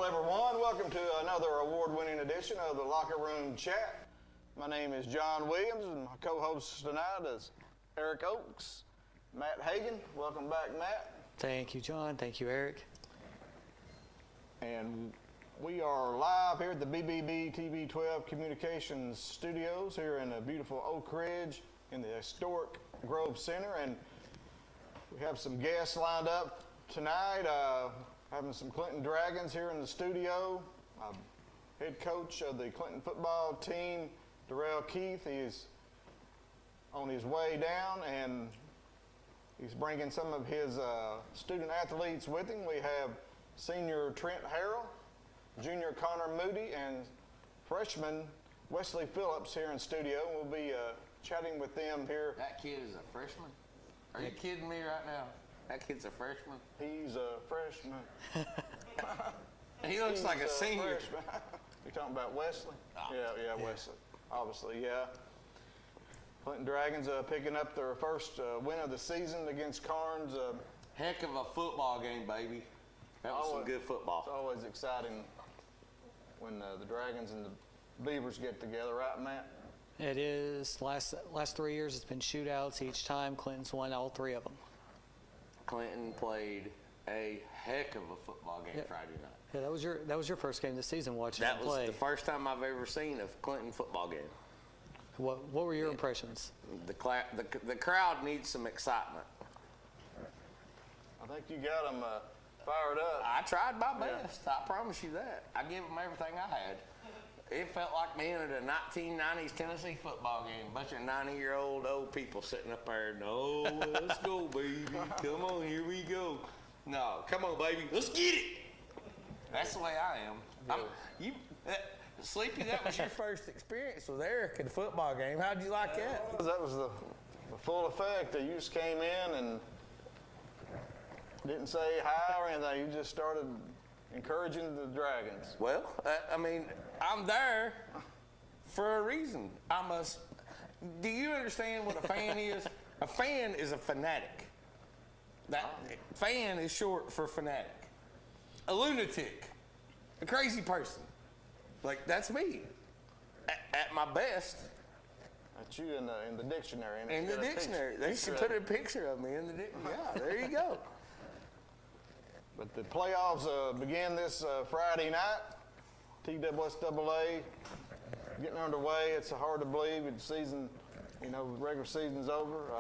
Hello, everyone. Welcome to another award-winning edition of the Locker Room Chat. My name is John Williams, and my co-host tonight is Eric Oakes, Matt Hagen. Welcome back, Matt. Thank you, John. Thank you, Eric. And we are live here at the BBB TV 12 Communications Studios here in the beautiful Oak Ridge in the historic Grove Center. And we have some guests lined up tonight. Having some Clinton Dragons here in the studio. Head coach of the Clinton football team, Darrell Keith, he's on his way down, and he's bringing some of his student athletes with him. We have senior Trent Harrell, junior Connor Moody, and freshman Wesley Phillips here in studio. We'll be chatting with them here. That kid is a freshman? Are you kidding me right now? That kid's a freshman? He's a freshman. He looks like a senior. You're talking about Wesley? Oh. Yeah, Wesley. Obviously, yeah. Clinton Dragons picking up their first win of the season against Carnes. Heck of a football game, baby. That was some good football. It's always exciting when the Dragons and the Beavers get together, right, Matt? It is. Last 3 years, it's been shootouts each time. Clinton's won all 3 of them. Clinton played a heck of a football game Friday night. Yeah, that was your first game this season watching them play. That was the first time I've ever seen a Clinton football game. What were your impressions? The crowd needs some excitement. I think you got them fired up. I tried my best. I promise you that. I gave them everything I had. It felt like being at a 1990s Tennessee football game. A bunch of 90-year-old old people sitting up there. No, let's go, baby. Come on, here we go. No, come on, baby. Let's get it. That's the way I am. Sleepy, that was your first experience with Eric in the football game. How'd you like that? That was the full effect. You just came in and didn't say hi or anything. You just started encouraging the Dragons. Well, I mean, I'm there for a reason. Do you understand what a fan is? A fan is a fanatic. Fan is short for fanatic. A lunatic. A crazy person. Like, that's me. At my best. That's you in the dictionary. In the dictionary. They should put a picture of me in the dictionary. Yeah, there you go. But the playoffs begin this Friday night. TWSAA getting underway. It's hard to believe the season, regular season's over.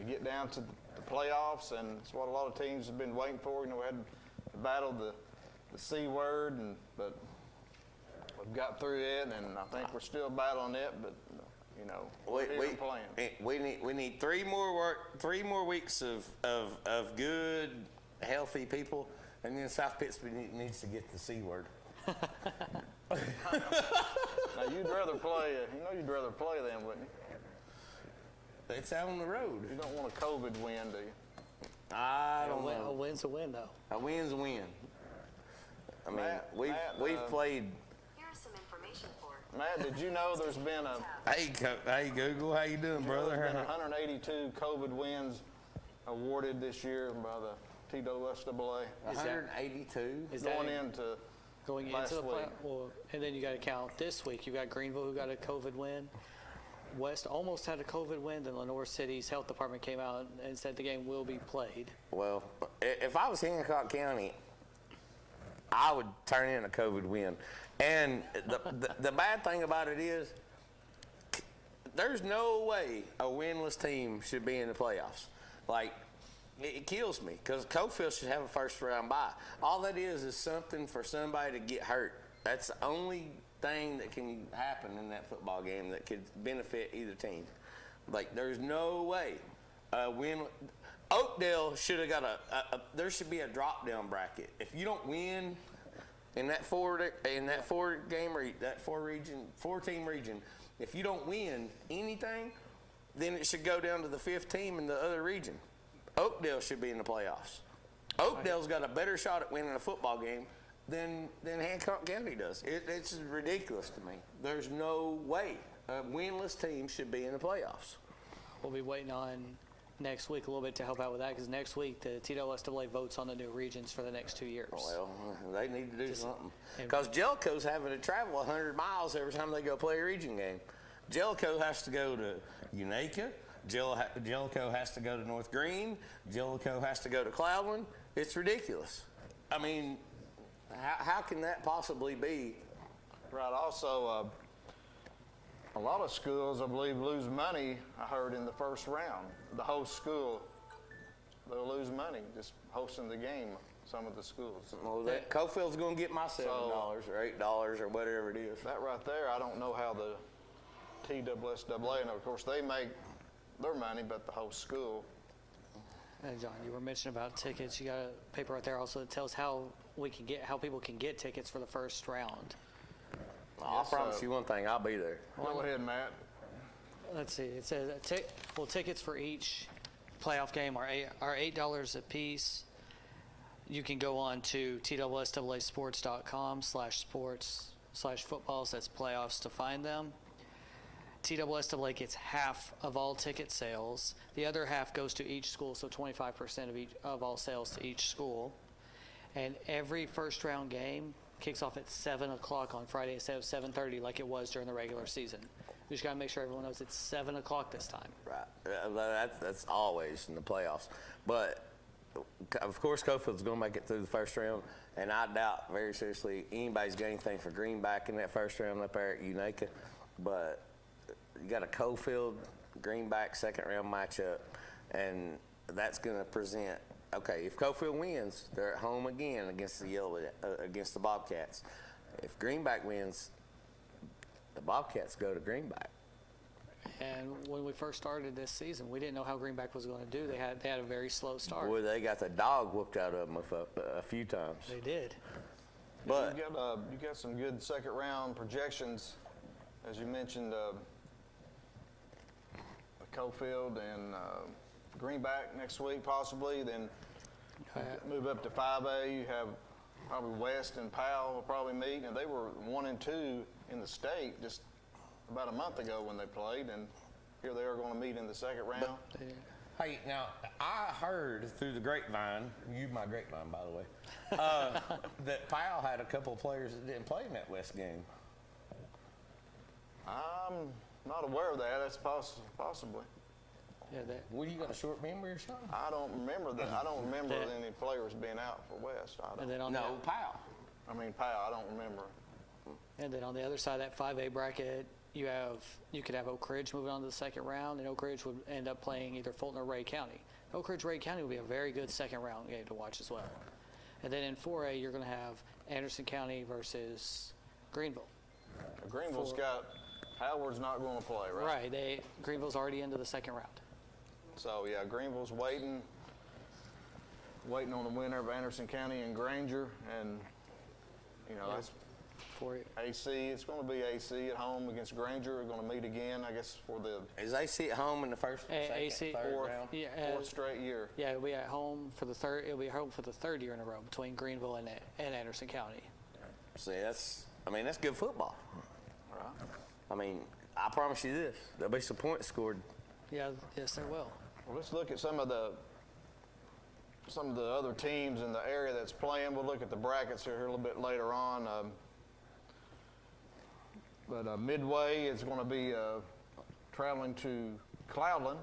You get down to the playoffs, and it's what a lot of teams have been waiting for. We had to battle the C word, but we've got through it, and I think we're still battling it. But we're playing. We need 3 more weeks of good, healthy people, and then South Pittsburgh needs to get the C word. Now you'd rather play. You'd rather play them, wouldn't you? It's out on the road. You don't want a COVID win, do you? I don't know. A win's a win, though. A win's a win. I mean, Matt, we've played. Here's some information for. Matt, did you know there's been Hey Google, how you doing, brother? There's been 182 COVID wins awarded this year by the TWSAA. 182. Going into the play, and then you got to count this week. You got Greenville, who got a COVID win. West almost had a COVID win. Then Lenore City's health department came out and said the game will be played. Well, if I was Hancock County, I would turn in a COVID win. And the bad thing about it is, there's no way a winless team should be in the playoffs. Like, it kills me, because Cofield should have a first-round bye. All that is something for somebody to get hurt. That's the only thing that can happen in that football game that could benefit either team. Like, there's no way a win. Oakdale should have got there should be a drop-down bracket. If you don't win in that four-team region, if you don't win anything, then it should go down to the 5th team in the other region. Oakdale should be in the playoffs. Oakdale's got a better shot at winning a football game than Hancock County does. It's ridiculous to me. There's no way a winless team should be in the playoffs. We'll be waiting on next week a little bit to help out with that, because next week the TWSAA votes on the new regions for the next 2 years. Well, they need to do something. Because Jellicoe's having to travel 100 miles every time they go play a region game. Jellicoe has to go to Unaka. Jellicoe has to go to North Green. Jellicoe has to go to Cloudland. It's ridiculous. I mean, how can that possibly be? Right. Also, a lot of schools, I believe, lose money, I heard, in the first round. The host school, they'll lose money just hosting the game, some of the schools. Well, Cofield's going to get my $7 or $8 or whatever it is. That right there, I don't know how the TWSAA, and of course, they make their money, but the host school. And John, you were mentioning about tickets. You got a paper right there also that tells how people can get tickets for the first round. I'll promise you one thing, I'll be there. Go ahead, Matt. Let's see. It says tickets for each playoff game are $8 a piece. You can go on to twsaasports.com/sports/footballs. That's playoffs to find them. TWSAA gets half of all ticket sales. The other half goes to each school, so 25% of all sales to each school. And every first round game kicks off at 7 o'clock on Friday instead of 7:30 like it was during the regular season. We just got to make sure everyone knows it's 7 o'clock this time. Right. That's always in the playoffs. But, of course, Cofield's going to make it through the first round, and I doubt very seriously anybody's got anything for Greenback in that first round up there at Unaka. But you got a Cofield Greenback second round matchup, and that's going to present. Okay, if Cofield wins, they're at home again against the Bobcats. If Greenback wins, the Bobcats go to Greenback. And when we first started this season, we didn't know how Greenback was going to do. They had a very slow start. Boy, they got the dog whooped out of them a few times. They did. But you got some good second round projections, as you mentioned. Cofield and Greenback next week possibly, then move up to 5A. You have probably West and Powell will probably meet, and they were 1 and 2 in the state just about a month ago when they played, and here they are going to meet in the second round. Hey, now I heard through the grapevine, my grapevine by the way, that Powell had a couple of players that didn't play in that West game. I'm not aware of that. That's possibly. Yeah, What, you got a short memory or something? I don't remember that. I don't remember any players being out for West. And then Powell. Powell. I don't remember. And then on the other side of that 5A bracket, you could have Oak Ridge moving on to the second round, and Oak Ridge would end up playing either Fulton or Ray County. Oak Ridge Ray County would be a very good second round game to watch as well. And then in 4A, you're going to have Anderson County versus Greenville. Greenville's got Howard's not going to play, right? Right. Greenville's already into the second round. So yeah, Greenville's waiting on the winner of Anderson County and Granger, and that's for it. AC. It's going to be AC at home against Granger. We're going to meet again, I guess, for the Is AC at home in the first, second, AC, third round? fourth straight year. Yeah, it'll be at home for the third. It'll be home for the third year in a row between Greenville and Anderson County. See, that's good football. Right. I promise you this: there'll be some points scored. Yeah, yes, there will. Well, let's look at some of the other teams in the area that's playing. We'll look at the brackets here a little bit later on. But Midway is going to be traveling to Cloudland.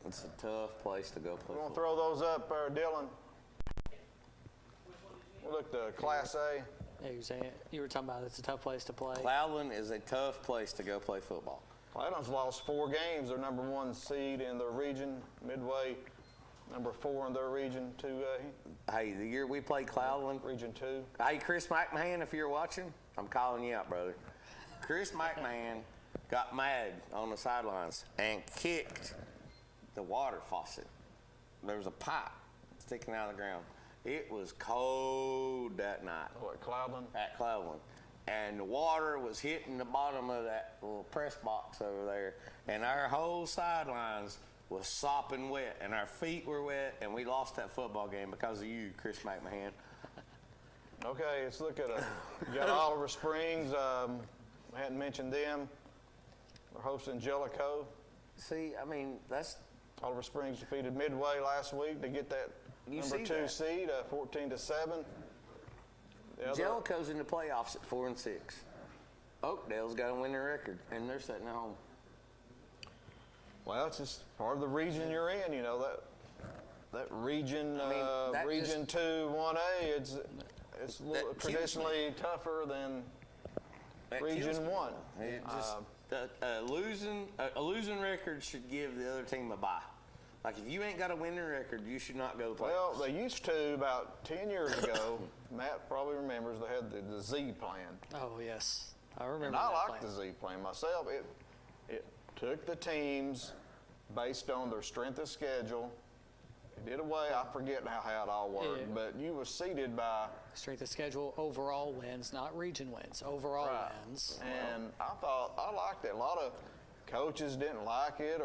It's a tough place to go play. We're going to throw those up, Dylan. We'll look to Class A. Yeah, you were talking about it's a tough place to play. Cloudland is a tough place to go play football. Cloudland's lost 4 games. They're number 1 seed in their region. Midway, number 4 in their region, 2A. Hey, the year we played Cloudland. Region 2. Hey, Chris McMahon, if you're watching, I'm calling you out, brother. Chris McMahon got mad on the sidelines and kicked the water faucet. There was a pipe sticking out of the ground. It was cold that night. Oh, at Cloudland? At Cloudland. And the water was hitting the bottom of that little press box over there. And our whole sidelines was sopping wet. And our feet were wet. And we lost that football game because of you, Chris McMahon. Okay, let's look at you got Oliver Springs. I hadn't mentioned them. They're hosting Jellicoe. See, Oliver Springs defeated Midway last week to get that number 2 seed, 14-7. Jellicoe's in the playoffs at 4-6. Oakdale's got a winning record, and they're sitting at home. Well, it's just part of the region you're in, you know, that region, Region 2, 1A, it's traditionally tougher than Region 1. It just, a losing record should give the other team a bye. Like, if you ain't got a winning record, you should not go to the playoffs. Well, they used to about 10 years ago. Matt probably remembers they had the Z plan. Oh, yes. I remember and that I plan. liked the Z plan myself. It took the teams based on their strength of schedule. It did away, I forget how it all worked, but you were seeded by strength of schedule, overall wins, not region wins, overall wins. And I liked it. A lot of coaches didn't like it,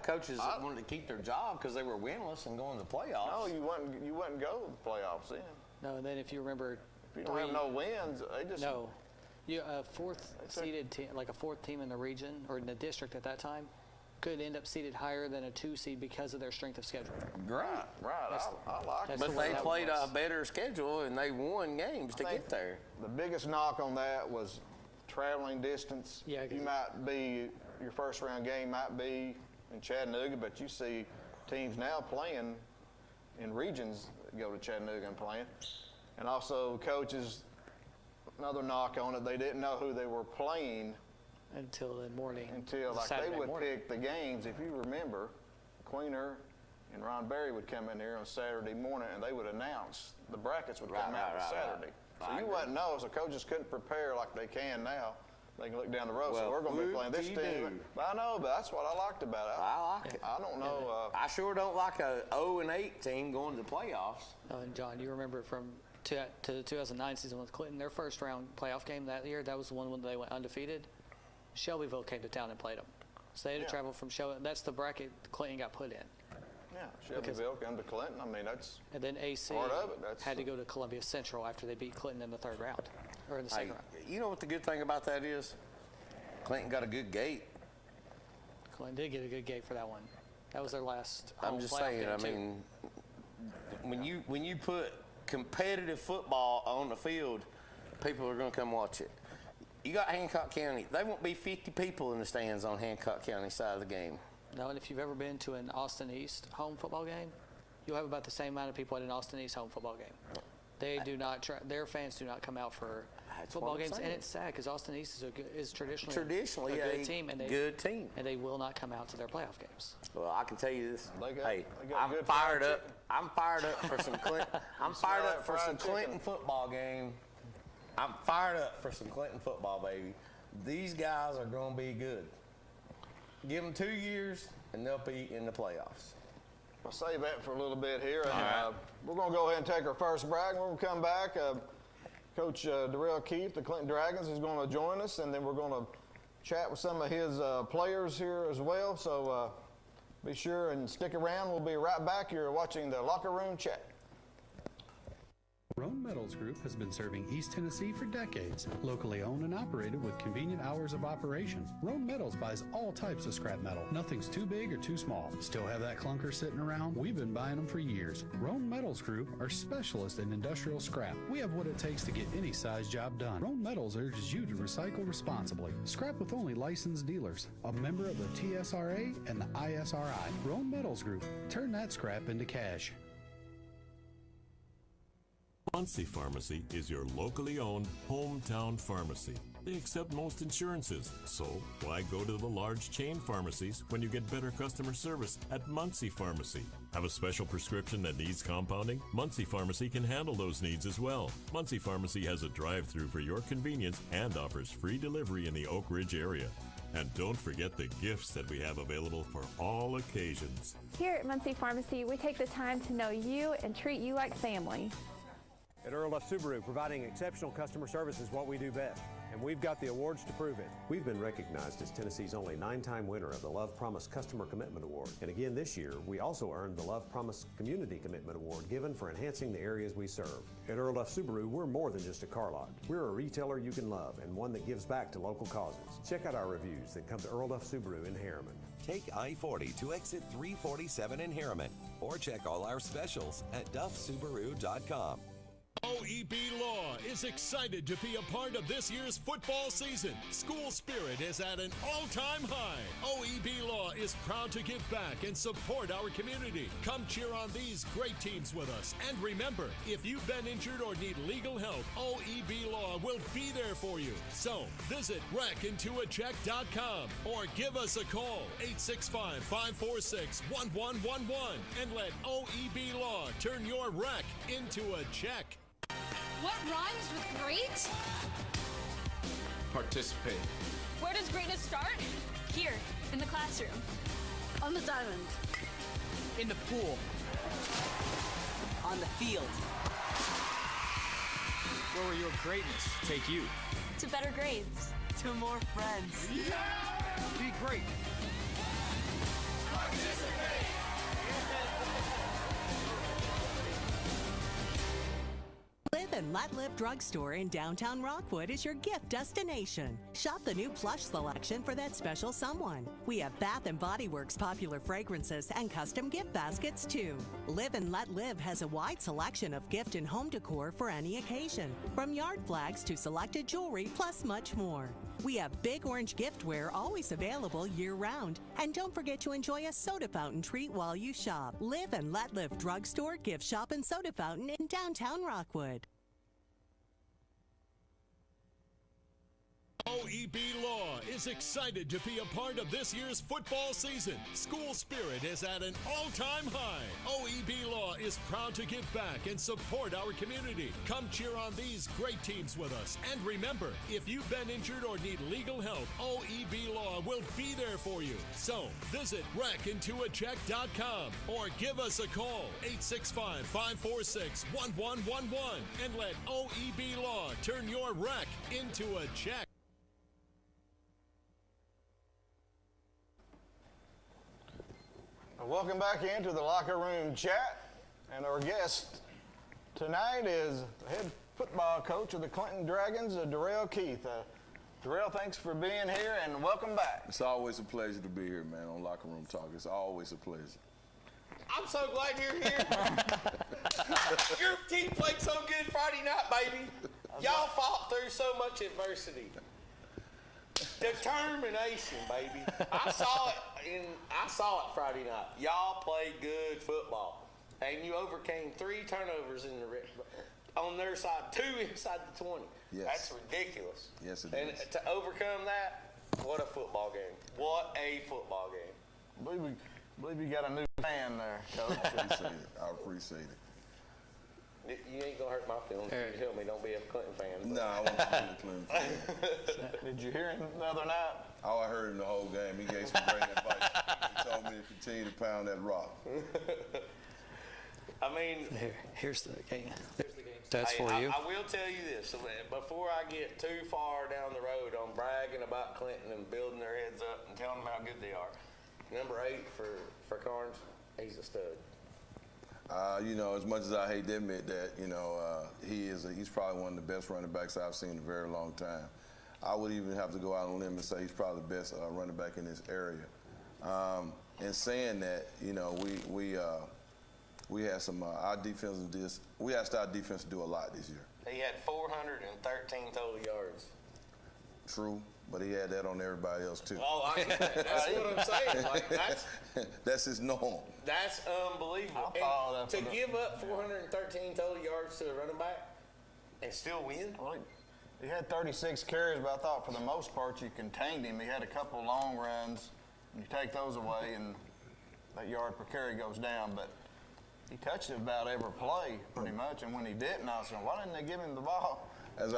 coaches wanted to keep their job because they were winless and going to the playoffs. No, you wouldn't go to the playoffs then. No, and then if you remember, if you don't have no wins, they just a fourth seeded team, like a fourth team in the region or in the district at that time, could end up seated higher than a 2 seed because of their strength of schedule. Right. I like it. But they played a better schedule and they won games to get there. The biggest knock on that was traveling distance. Yeah, you might be, your first round game might be in Chattanooga, but you see teams now playing in regions that go to Chattanooga and playing. And also coaches, another knock on it, they didn't know who they were playing until the morning. Until they would pick the games. If you remember, Queener and Ron Berry would come in here on Saturday morning and they would announce the brackets would come out on Saturday. So you wouldn't know, so coaches couldn't prepare like they can now. They can look down the road. So we're going to be playing this team. I know, but that's what I liked about it. I like it. I don't know. I sure don't like a 0-8 team going to the playoffs. And John, you remember from to the 2009 season with Clinton, their first round playoff game that year, that was the one when they went undefeated. Shelbyville came to town and played them. So they had to travel from Shelbyville. That's the bracket Clinton got put in. Yeah, Shelbyville came to Clinton. I mean, that's and then AC part of it. had to go to Columbia Central after they beat Clinton in the third round, or in the second round. You know what the good thing about that is? Clinton got a good gate. Clinton did get a good gate for that one. That was their last home I'm just playoff saying, game, I mean, when you put competitive football on the field, people are going to come watch it. You got Hancock County. There won't be 50 people in the stands on Hancock County side of the game. No, and if you've ever been to an Austin East home football game, you'll have about the same amount of people at an Austin East home football game. They do not. Their fans do not come out for football games, and it's sad because Austin East is traditionally a good team, and they will not come out to their playoff games. Well, I can tell you this. I'm fired up. I'm fired up for some Clinton. I'm fired up for some Clinton football game. I'm fired up for some Clinton football, baby. These guys are going to be good. Give them 2 years, and they'll be in the playoffs. I'll save that for a little bit here. And, we're going to go ahead and take our first break. When we come back, Coach Darrell Keefe, the Clinton Dragons, is going to join us, and then we're going to chat with some of his players here as well. So be sure and stick around. We'll be right back. You're watching the Locker Room Chat. Roan Metals Group has been serving East Tennessee for decades. Locally owned and operated with convenient hours of operation. Roan Metals buys all types of scrap metal. Nothing's too big or too small. Still have that clunker sitting around? We've been buying them for years. Roan Metals Group are specialists in industrial scrap. We have what it takes to get any size job done. Roan Metals urges you to recycle responsibly. Scrap with only licensed dealers. A member of the TSRA and the ISRI. Roan Metals Group. Turn that scrap into cash. Muncie Pharmacy is your locally owned hometown pharmacy. They accept most insurances, so why go to the large chain pharmacies when you get better customer service at Muncie Pharmacy? Have a special prescription that needs compounding? Muncie Pharmacy can handle those needs as well. Muncie Pharmacy has a drive-through for your convenience and offers free delivery in the Oak Ridge area. And don't forget the gifts that we have available for all occasions. Here at Muncie Pharmacy, we take the time to know you and treat you like family. At Earl F. Subaru, providing exceptional customer service is what we do best. and we've got the awards to prove it. We've been recognized as Tennessee's only 9-time winner of the Love Promise Customer Commitment Award. And again this year, we also earned the Love Promise Community Commitment Award given for enhancing the areas we serve. At Earl Duff Subaru, we're more than just a car lot. We're a retailer you can love and one that gives back to local causes. Check out our reviews that come to Earl Duff Subaru in Harriman. Take I-40 to exit 347 in Harriman, or check all our specials at duffsubaru.com. OEB Law is excited to be a part of this year's football season. School spirit is at an all-time high. OEB Law is proud to give back and support our community. Come cheer on these great teams with us. And remember, if you've been injured or need legal help, OEB Law will be there for you. So visit wreckintoacheck.com or give us a call, 865-546-1111, and let OEB Law turn your wreck into a check. What rhymes with great? Participate. Where does greatness start? Here, in the classroom. On the diamond. In the pool. On the field. Where will your greatness take you? To better grades. To more friends. Yeah! Be great. Participate. Live and Let Live Drugstore in downtown Rockwood is your gift destination. Shop the new plush selection for that special someone. We have Bath & Body Works popular fragrances and custom gift baskets too. Live and Let Live has a wide selection of gift and home decor for any occasion, from yard flags to selected jewelry, plus much more. We have Big Orange giftware always available year-round. And don't forget to enjoy a soda fountain treat while you shop. Live and Let Live Drugstore, Gift Shop, and Soda Fountain in downtown Rockwood. OEB Law is excited to be a part of this year's football season. School spirit is at an all-time high. OEB Law is proud to give back and support our community. Come cheer on these great teams with us. And remember, if you've been injured or need legal help, OEB Law will be there for you. So visit wreckintoacheck.com or give us a call, 865-546-1111, and let OEB Law turn your wreck into a check. Welcome back into the locker room chat, and our guest tonight is the head football coach of the Clinton Dragons, Darrell Keith. Darrell, thanks for being here, and welcome back. It's always a pleasure to be here, man, on Locker Room Talk. It's always a pleasure. I'm so glad you're here. Your team played so good Friday night, baby. Y'all fought through so much adversity. Determination, baby. I saw it Friday night. Y'all played good football, and you overcame 3 turnovers on their side, 2 inside the 20. Yes. That's ridiculous. Yes, it and is. To overcome that, what a football game! What a football game! I believe you got a new fan there, Coach. I appreciate it. You ain't gonna hurt my feelings. You tell me don't be a Clinton fan. No, I want to be a Clinton fan. Did you hear him the other night? Oh, I heard him the whole game. He gave some great advice. He told me to continue to pound that rock. I mean, here's the game. That's for you. I will tell you this. Before I get too far down the road on bragging about Clinton and building their heads up and telling them how good they are, number 8 for Carnes, he's a stud. As much as I hate to admit that, he's probably one of the best running backs I've seen in a very long time. I would even have to go out on a limb and say he's probably the best running back in this area. And saying that, we had some our defense. We asked our defense to do a lot this year. He had 413 total yards. True, but he had that on everybody else too. Oh, that's what I'm saying. Like that's his norm. That's unbelievable. And to give up 413 total yards to a running back and still win. Well, he had 36 carries, but I thought for the most part you contained him. He had a couple long runs, and you take those away, and that yard per carry goes down. But he touched it about every play, pretty much. And when he didn't, I was saying, why didn't they give him the ball? As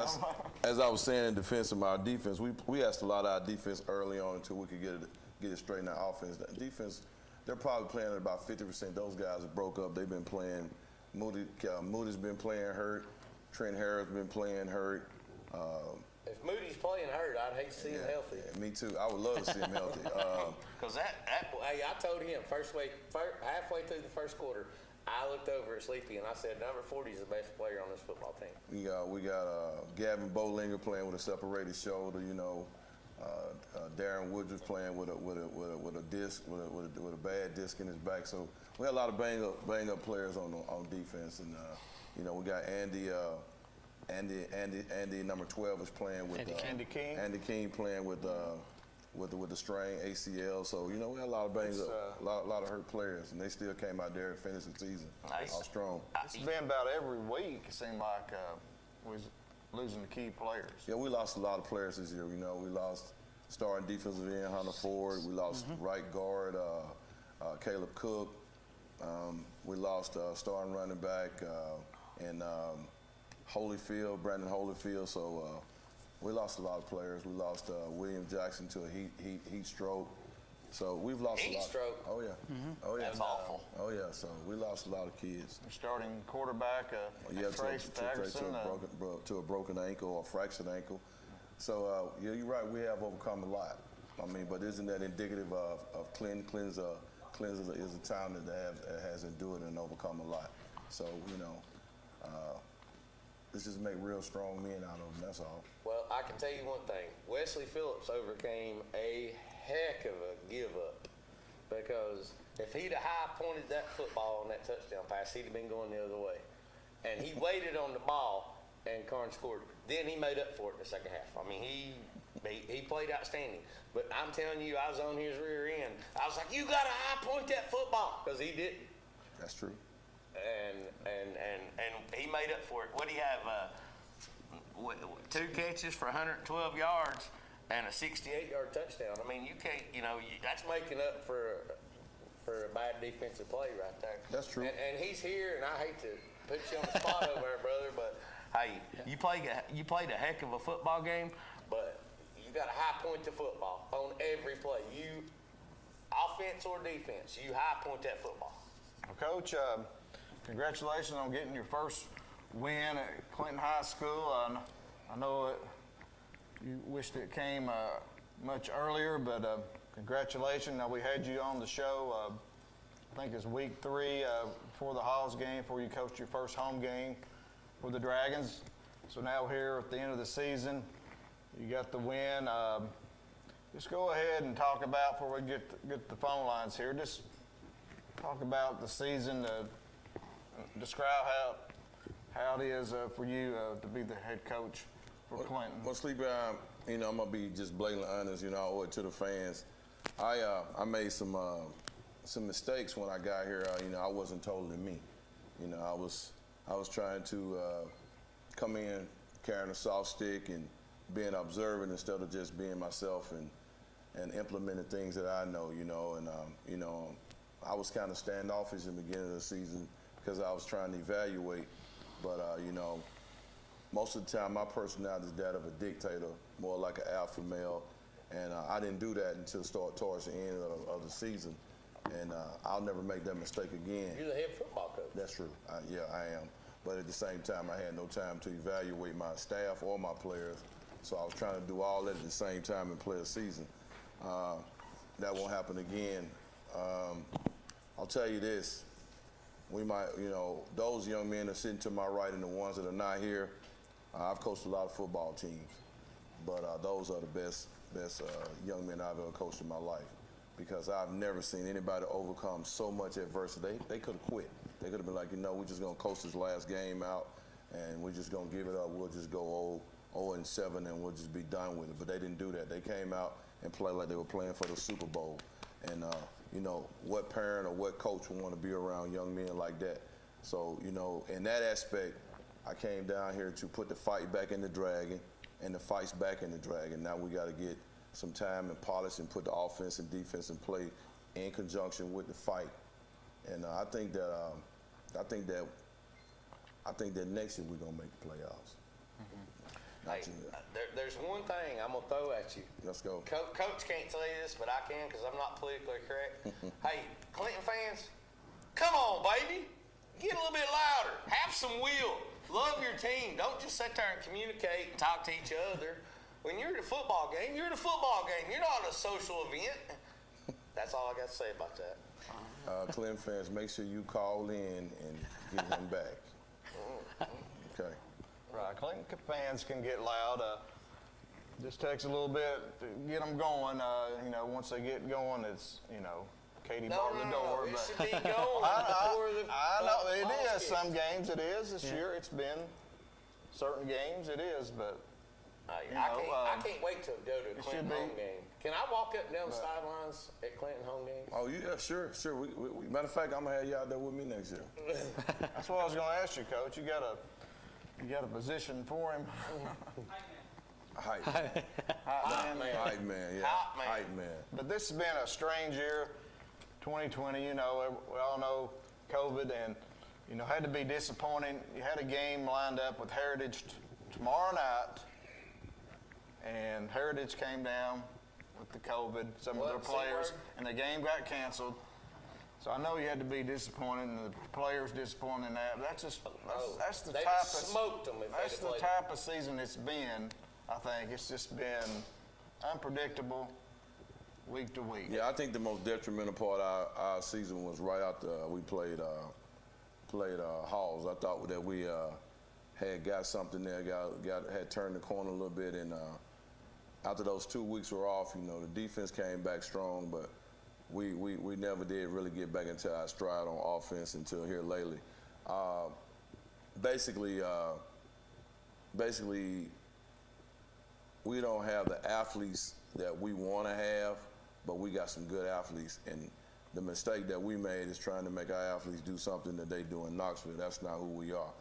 I was saying in defense of our defense, we asked a lot of our defense early on until we could get it straight in our offense. The defense, they're probably playing at about 50%. Those guys have broke up. They've been playing. Moody's been playing hurt. Trent Harris been playing hurt. If Moody's playing hurt, I'd hate to see him healthy. Yeah, me too. I would love to see him healthy. Because hey, I told him halfway through the first quarter, I looked over at Sleepy and I said, number 40 is the best player on this football team. We got Gavin Bolinger playing with a separated shoulder. Darren Woodruff playing with a disc, with a bad disc in his back. So we had a lot of bang up players on defense, and we got Andy number 12 is playing with Andy King. Andy King playing with the strain ACL. So we had a lot of bangs up, a lot of hurt players, and they still came out there and finished the season all strong. It's been about every week. It seemed like we was losing the key players. Yeah, we lost a lot of players this year. We lost starting defensive end Hunter Ford. We lost right guard Caleb Cook. We lost starting running back and Brandon Holyfield. So we lost a lot of players. We lost William Jackson to a heat stroke. So we've lost a lot. Heat stroke? Oh yeah. Oh yeah. That's awful. Oh yeah. So we lost a lot of kids. Your starting quarterback, Trace to a broken ankle or fractured ankle. So you're right. We have overcome a lot. But isn't that indicative of Clinton? Clinton's is a town that has endured and overcome a lot. So let's just make real strong men out of them. That's all. Well, I can tell you one thing. Wesley Phillips overcame a heck of a give up, because if he'd have high pointed that football on that touchdown pass, he'd have been going the other way. And he waited on the ball, and Karn scored. Then he made up for it in the second half. He played outstanding. But I'm telling you, I was on his rear end. I was like, you got to high point that football, because he didn't. That's true. And he made up for it. What do you have? 2 catches for 112 yards and a 68-yard touchdown. You can't. That's making up for a bad defensive play right there. That's true. And he's here, and I hate to put you on the spot over there, brother, but hey, you played a heck of a football game, but you got to high point the football on every play. You offense or defense, you high point that football. Well, Coach, congratulations on getting your first win at Clinton High School. I know you wished it came much earlier, but congratulations. Now, we had you on the show, I think it's week 3 before the Hawes game, before you coached your first home game with the Dragons. So now here at the end of the season, you got the win. Just go ahead and talk about, before we get the phone lines here, just talk about the season. Describe how it is for you to be the head coach for Clinton. Well, Sleepy, I'm gonna be just blatantly honest. I owe it to the fans. I made some mistakes when I got here. I wasn't totally me. I was trying to come in carrying a soft stick and being observant instead of just being myself and implementing things that I know. I was kind of standoffish in the beginning of the season because I was trying to evaluate. But, most of the time my personality is that of a dictator, more like an alpha male. And I didn't do that until towards the end of the season. And I'll never make that mistake again. You're the head football coach. That's true. I am. But at the same time, I had no time to evaluate my staff or my players. So I was trying to do all that at the same time and play a season. That won't happen again. I'll tell you this. We might, those young men that are sitting to my right and the ones that are not here, I've coached a lot of football teams, but those are the best young men I've ever coached in my life, because I've never seen anybody overcome so much adversity. They could have quit. They could have been like, we're just going to coast this last game out, and we're just going to give it up. We'll just go 0-7, and we'll just be done with it. But they didn't do that. They came out and played like they were playing for the Super Bowl. And, what parent or what coach would want to be around young men like that? So, in that aspect, I came down here to put the fight back in the Dragon, and the fight's back in the Dragon. Now we got to get some time and polish and put the offense and defense in play in conjunction with the fight. And I think that next year we're gonna make the playoffs. Hey, there's one thing I'm gonna throw at you. Let's go. Coach can't say this, but I can, because I'm not politically correct. Hey, Clinton fans, come on, baby. Get a little bit louder. Have some will. Love your team. Don't just sit there and communicate and talk to each other. when you're at a football game, you're at a football game. You're not at a social event. That's all I got to say about that. Clinton fans, make sure you call in and get him back. Okay. Right, Clinton fans can get loud. Just takes a little bit to get them going. You know, once they get going, it's, you know, Katie barred the door. It but should be going I know it is. Some games it is. This year it's been certain games it is, but I can't wait to go to a Clinton home game. Can I walk up and down the sidelines at Clinton home games? Oh, yeah, sure. Matter of fact, I'm going to have you out there with me next year. That's what I was going to ask you, Coach. You got a position for him? Hype man. Hype man, yeah. Hype man. But this has been a strange year, 2020. You know, we all know COVID, and you know, had to be disappointing. You had a game lined up with Heritage tomorrow night, and Heritage came down with the COVID, some of their players, and the game got canceled. So I know you had to be disappointed, and the players disappointed in that. But that's the type of season it's been. I think it's just been unpredictable week to week. Yeah, I think the most detrimental part of our season was right after we played Halls. I thought that we had got something there, had turned the corner a little bit, and after those 2 weeks were off, you know, the defense came back strong, but we never did really get back into our stride on offense until here lately. Basically, we don't have the athletes that we want to have, but we got some good athletes. And the mistake that we made is trying to make our athletes do something that they do in Knoxville. That's not who we are.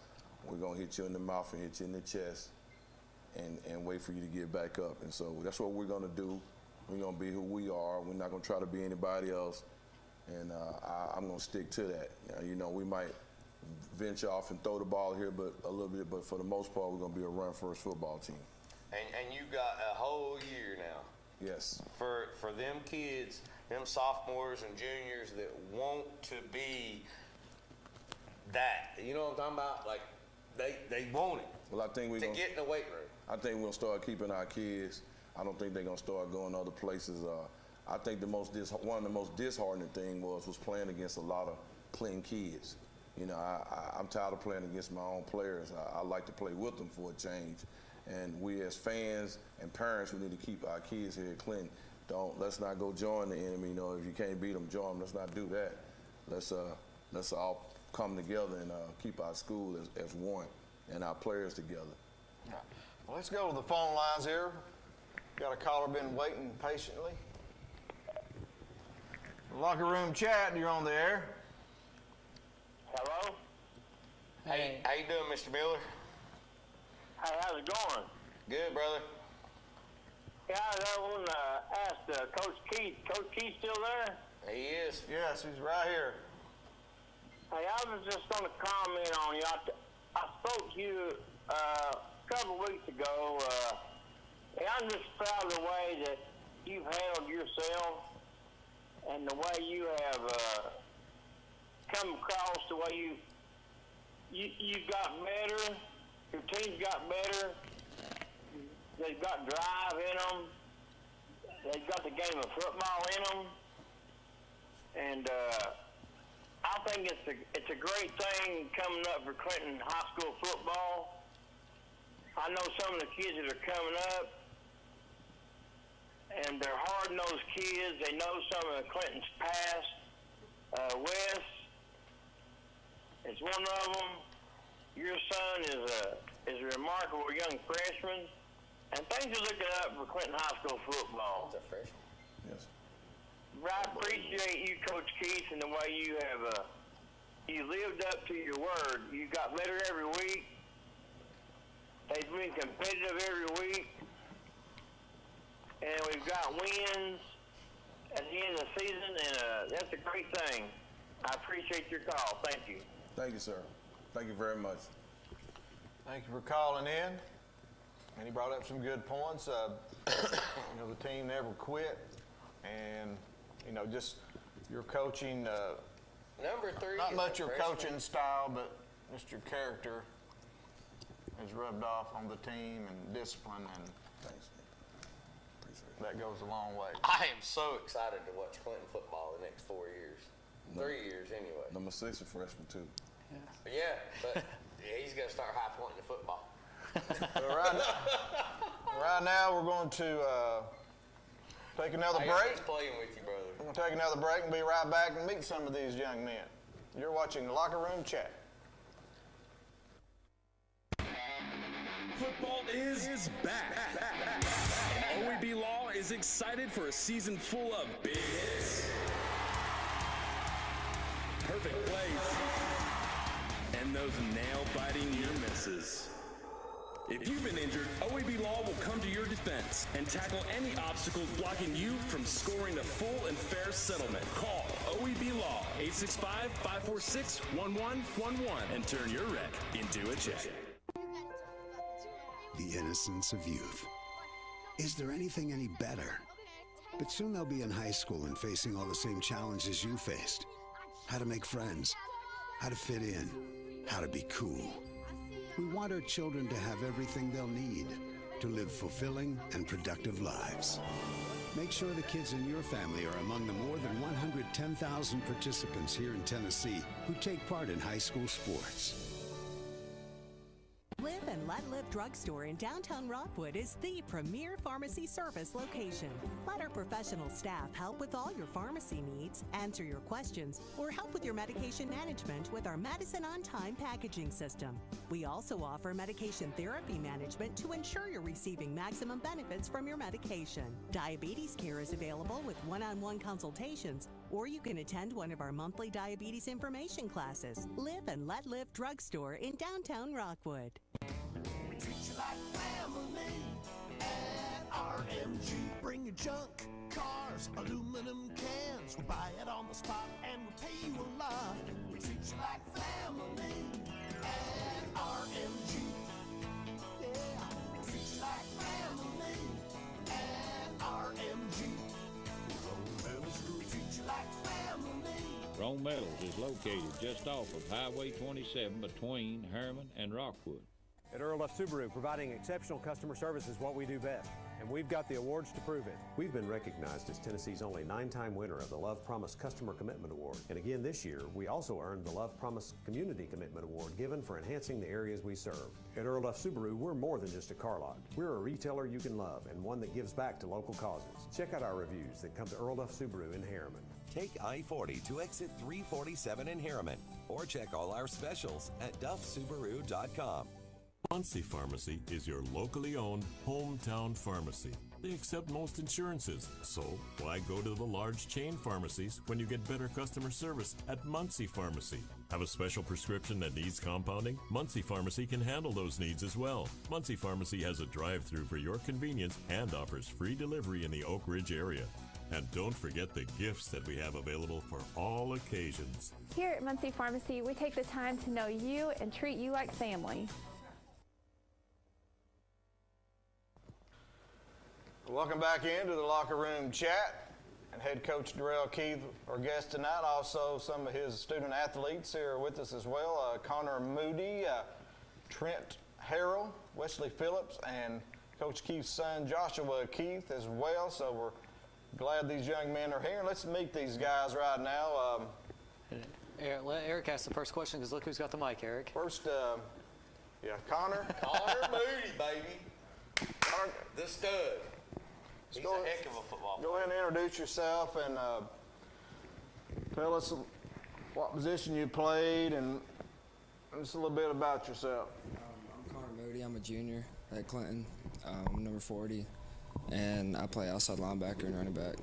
We're going to hit you in the mouth and hit you in the chest and wait for you to get back up. And so that's what we're going to do. We're going to be who we are. We're not going to try to be anybody else. And I'm going to stick to that. You know, we might venture off and throw the ball here a little bit, but for the most part, we're going to be a run-first football team. And you got a whole year now. Yes. For them kids, them sophomores and juniors that want to be that. You know what I'm talking about? Like, they want it. Well, I think to get in the weight room. I think we're going to start keeping our kids. I don't think they're going to start going other places. I think one of the most disheartening thing was playing against a lot of Clinton kids. You know, I'm tired of playing against my own players. I like to play with them for a change. And we as fans and parents, we need to keep our kids here at Clinton. Let's not go join the enemy. You know, if you can't beat them, join them. Let's not do that. Let's all come together and keep our school as one and our players together. Well, let's go to the phone lines here. Got a caller been waiting patiently. Locker room chat, you're on the air. Hello? Hey, how you doing, Mr. Miller? Hey, how's it going? Good, brother. Yeah, I want to ask Coach Keith. Coach Keith still there? He is. Yes, he's right here. Hey, I was just going to comment on you. I spoke to you a couple of weeks ago. And I'm just proud of the way that you've handled yourself and the way you have come across, the way you got better. Your team's got better. They've got drive in them. They've got the game of football in them. And I think it's a great thing coming up for Clinton High School football. I know some of the kids that are coming up, and they're hard-nosed kids. They know some of Clinton's past. Wes is one of them. Your son is a remarkable young freshman, and things are looking up for Clinton High School football. He's a freshman. Yes. I appreciate you, Coach Keith, and the way you have you lived up to your word. You got better every week. They've been competitive every week, and we've got wins at the end of the season, and that's a great thing. I appreciate your call. Thank you. Thank you, sir. Thank you very much. Thank you for calling in. And he brought up some good points. You know, the team never quit. And, you know, just your coaching. Number 3. Not much your coaching style, but just your character has rubbed off on the team and discipline. And that goes a long way. I am so excited to watch Clinton football the next 4 years. 3 years anyway. Number 6 a freshman too. Yeah, but he's going to start high pointing the football. Right now we're going to take another break. Playing with you, brother. We're going to take another break and be right back and meet some of these young men. You're watching Locker Room Chat. Football is back. And OEB Law is excited for a season full of big hits, perfect plays, and those nail-biting near misses. If you've been injured, OEB Law will come to your defense and tackle any obstacles blocking you from scoring a full and fair settlement. Call OEB Law 865-546-1111 and turn your wreck into a check. The innocence of youth. Is there anything any better? But soon they'll be in high school and facing all the same challenges you faced. How to make friends, how to fit in, how to be cool. We want our children to have everything they'll need to live fulfilling and productive lives. Make sure the kids in your family are among the more than 110,000 participants here in Tennessee who take part in high school sports. Live and Let Live Drugstore in downtown Rockwood is the premier pharmacy service location. Let our professional staff help with all your pharmacy needs, answer your questions, or help with your medication management with our Medicine on Time packaging system. We also offer medication therapy management to ensure you're receiving maximum benefits from your medication. Diabetes care is available with one-on-one consultations, or you can attend one of our monthly diabetes information classes. Live and Let Live Drugstore in downtown Rockwood. We treat you like family at RMG. Bring your junk, cars, aluminum cans. We'll buy it on the spot and we'll pay you a lot. We treat you like family at RMG. Yeah, we treat you like family at RMG. Rome Metals Group, treat you like family. Rome Metals is located just off of Highway 27 between Herman and Rockwood. At Earl F. Subaru, providing exceptional customer service is what we do best, and we've got the awards to prove it. We've been recognized as Tennessee's only 9-time winner of the Love Promise Customer Commitment Award. And again this year, we also earned the Love Promise Community Commitment Award given for enhancing the areas we serve. At Earl F. Subaru, we're more than just a car lot. We're a retailer you can love and one that gives back to local causes. Check out our reviews that come to Earl F. Subaru in Harriman. Take I-40 to exit 347 in Harriman, or check all our specials at duffsubaru.com. Muncie Pharmacy is your locally owned hometown pharmacy. They accept most insurances, so why go to the large chain pharmacies when you get better customer service at Muncie Pharmacy? Have a special prescription that needs compounding? Muncie Pharmacy can handle those needs as well. Muncie Pharmacy has a drive-thru for your convenience and offers free delivery in the Oak Ridge area. And don't forget the gifts that we have available for all occasions. Here at Muncie Pharmacy, we take the time to know you and treat you like family. Welcome back into the Locker Room Chat. And head coach Darrell Keith, our guest tonight. Also, some of his student athletes here with us as well. Connor Moody, Trent Harrell, Wesley Phillips, and Coach Keith's son, Joshua Keith, as well. So we're glad these young men are here. Let's meet these guys right now. Let Eric ask the first question, because look who's got the mic, Eric. First, Connor. Connor Moody, baby. Connor, the stud. He's a heck of a football player. Go ahead and introduce yourself and tell us what position you played and just a little bit about yourself. I'm Connor Moody. I'm a junior at Clinton. I'm number 40, and I play outside linebacker and running back.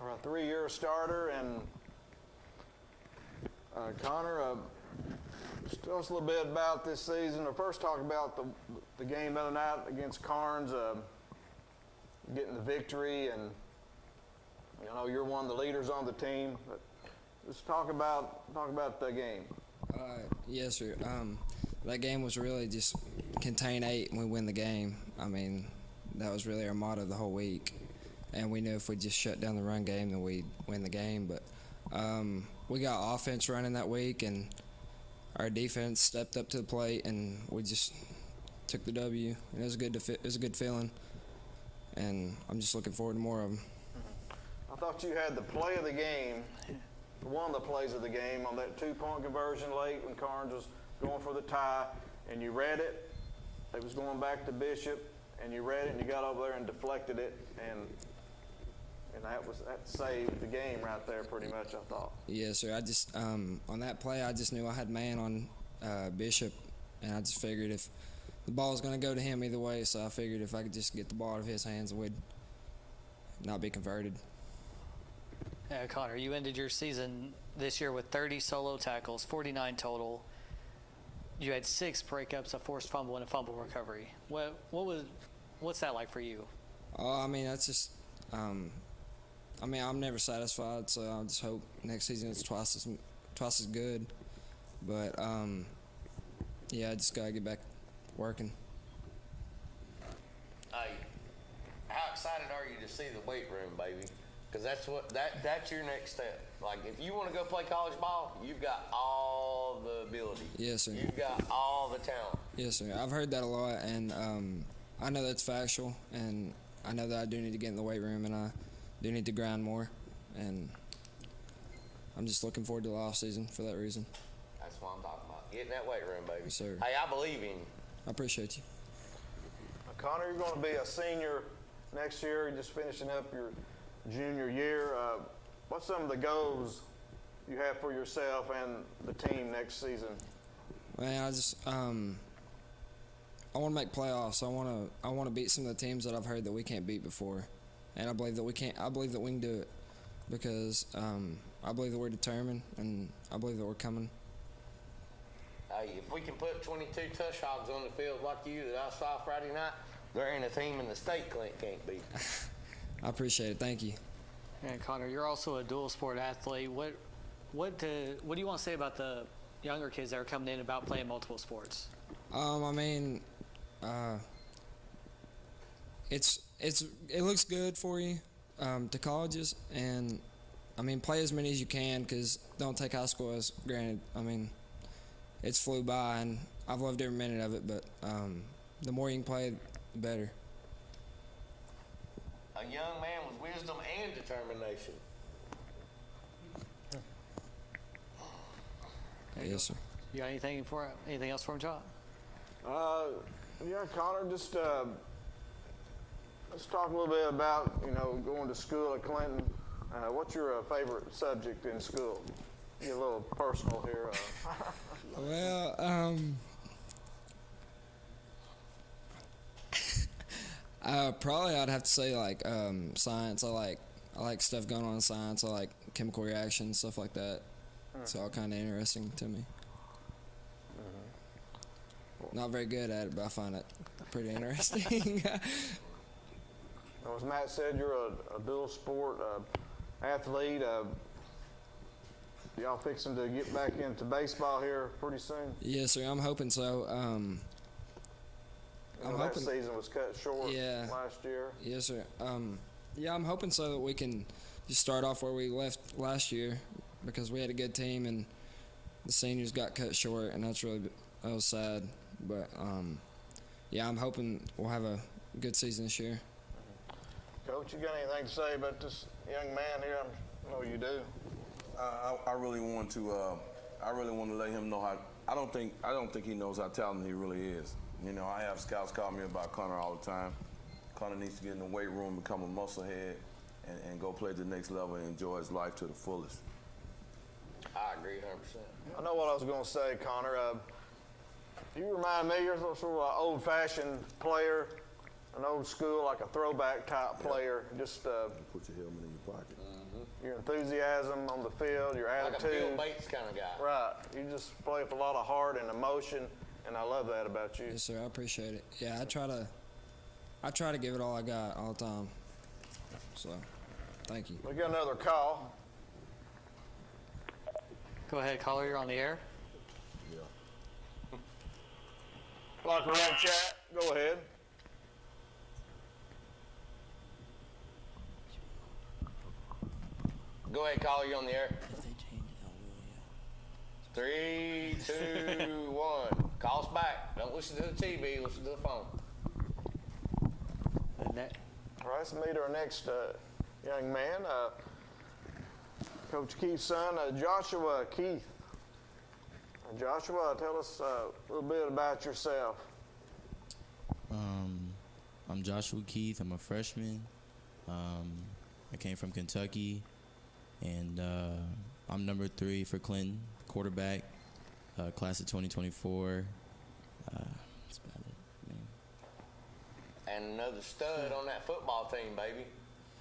All right, 3-year starter. And Connor, tell us a little bit about this season. Or first talk about the game the other night against Carnes, getting the victory, and you know you're one of the leaders on the team. But let's talk about the game. Yes, sir. That game was really just contain 8 and we win the game. I mean, that was really our motto the whole week. And we knew if we just shut down the run game, then we'd win the game. But we got offense running that week, and our defense stepped up to the plate, and we just took the W. And it was good. It was a good feeling. and I'm just looking forward to more of them. I thought you had the play of the game, one of the plays of the game on that 2-point conversion late when Carnes was going for the tie, and you read it. It was going back to Bishop, and you read it, and you got over there and deflected it, and that saved the game right there pretty much, I thought. Yes, sir. I just on that play, I just knew I had man on Bishop, and I just figured if the ball was going to go to him either way, so I figured if I could just get the ball out of his hands, it would not be converted. Connor, you ended your season this year with 30 solo tackles, 49 total. You had 6 breakups, a forced fumble, and a fumble recovery. What's that like for you? I mean, that's just. I mean, I'm never satisfied, so I just hope next season it's twice as good. But yeah, I just gotta get back working. Hey, how excited are you to see the weight room, baby? Because that's your next step. Like, if you want to go play college ball, you've got all the ability. Yes, sir. You've got all the talent. Yes, sir. I've heard that a lot, and I know that's factual, and I know that I do need to get in the weight room, and I do need to grind more, and I'm just looking forward to the off season for that reason. That's what I'm talking about. Get in that weight room, baby. Yes, sir. Hey, I believe in you. I appreciate you. Connor, you're going to be a senior next year. You're just finishing up your junior year. What's some of the goals you have for yourself and the team next season? Man, I just I want to make playoffs. I want to beat some of the teams that I've heard that we can't beat before, and I believe that we can. I believe that we can do it because I believe that we're determined, and I believe that we're coming. Hey, if we can put 22 tush hogs on the field like you that I saw Friday night, there ain't a team in the state can't beat. I appreciate it. Thank you. And Connor, you're also a dual sport athlete. What do you want to say about the younger kids that are coming in about playing multiple sports? I mean, it looks good for you to colleges, and I mean, play as many as you can because don't take high school as granted. I mean, it's flew by, and I've loved every minute of it. But the more you can play, the better. A young man with wisdom and determination. Yes, sir. You got anything else for him, John? Yeah, Connor, just let's talk a little bit about going to school at Clinton. What's your favorite subject in school? Get a little personal here. Well, probably I'd have to say like science. I like stuff going on in science. I like chemical reactions, stuff like that. It's all kind of interesting to me. Not very good at it, but I find it pretty interesting. Well, as Matt said, you're a dual sport athlete. Y'all fixing to get back into baseball here pretty soon? Yes, sir. I'm hoping so. That season was cut short last year. Yes, sir. Yeah, I'm hoping so that we can just start off where we left last year because we had a good team and the seniors got cut short, and that was sad. But yeah, I'm hoping we'll have a good season this year. Coach, you got anything to say about this young man here? I know you do. I really want to let him know how. I don't think he knows how talented he really is. I have scouts call me about Connor all the time. Connor needs to get in the weight room, become a musclehead, and go play at the next level and enjoy his life to the fullest. I agree 100%. I know what I was going to say, Connor. You remind me, you're sort of an old-fashioned player, an old school, like a throwback type player. Just put your helmet in your pocket. Your enthusiasm on the field, your attitude. Like a Bill Bates kind of guy. Right. You just play with a lot of heart and emotion, and I love that about you. Yes, sir. I appreciate it. Yeah, I try to give it all I got all the time. So, thank you. We got another call. Go ahead, caller. You're on the air. Yeah. Locker room chat. Go ahead. Go ahead, caller. You're on the air. 3, 2, 1. Call us back. Don't listen to the TV. Listen to the phone. All right, let's meet our next young man, Coach Keith's son, Joshua Keith. Joshua, tell us a little bit about yourself. I'm Joshua Keith. I'm a freshman. I came from Kentucky, and I'm number 3 for Clinton, quarterback, class of 2024. That's about it, man. And another stud on that football team, baby.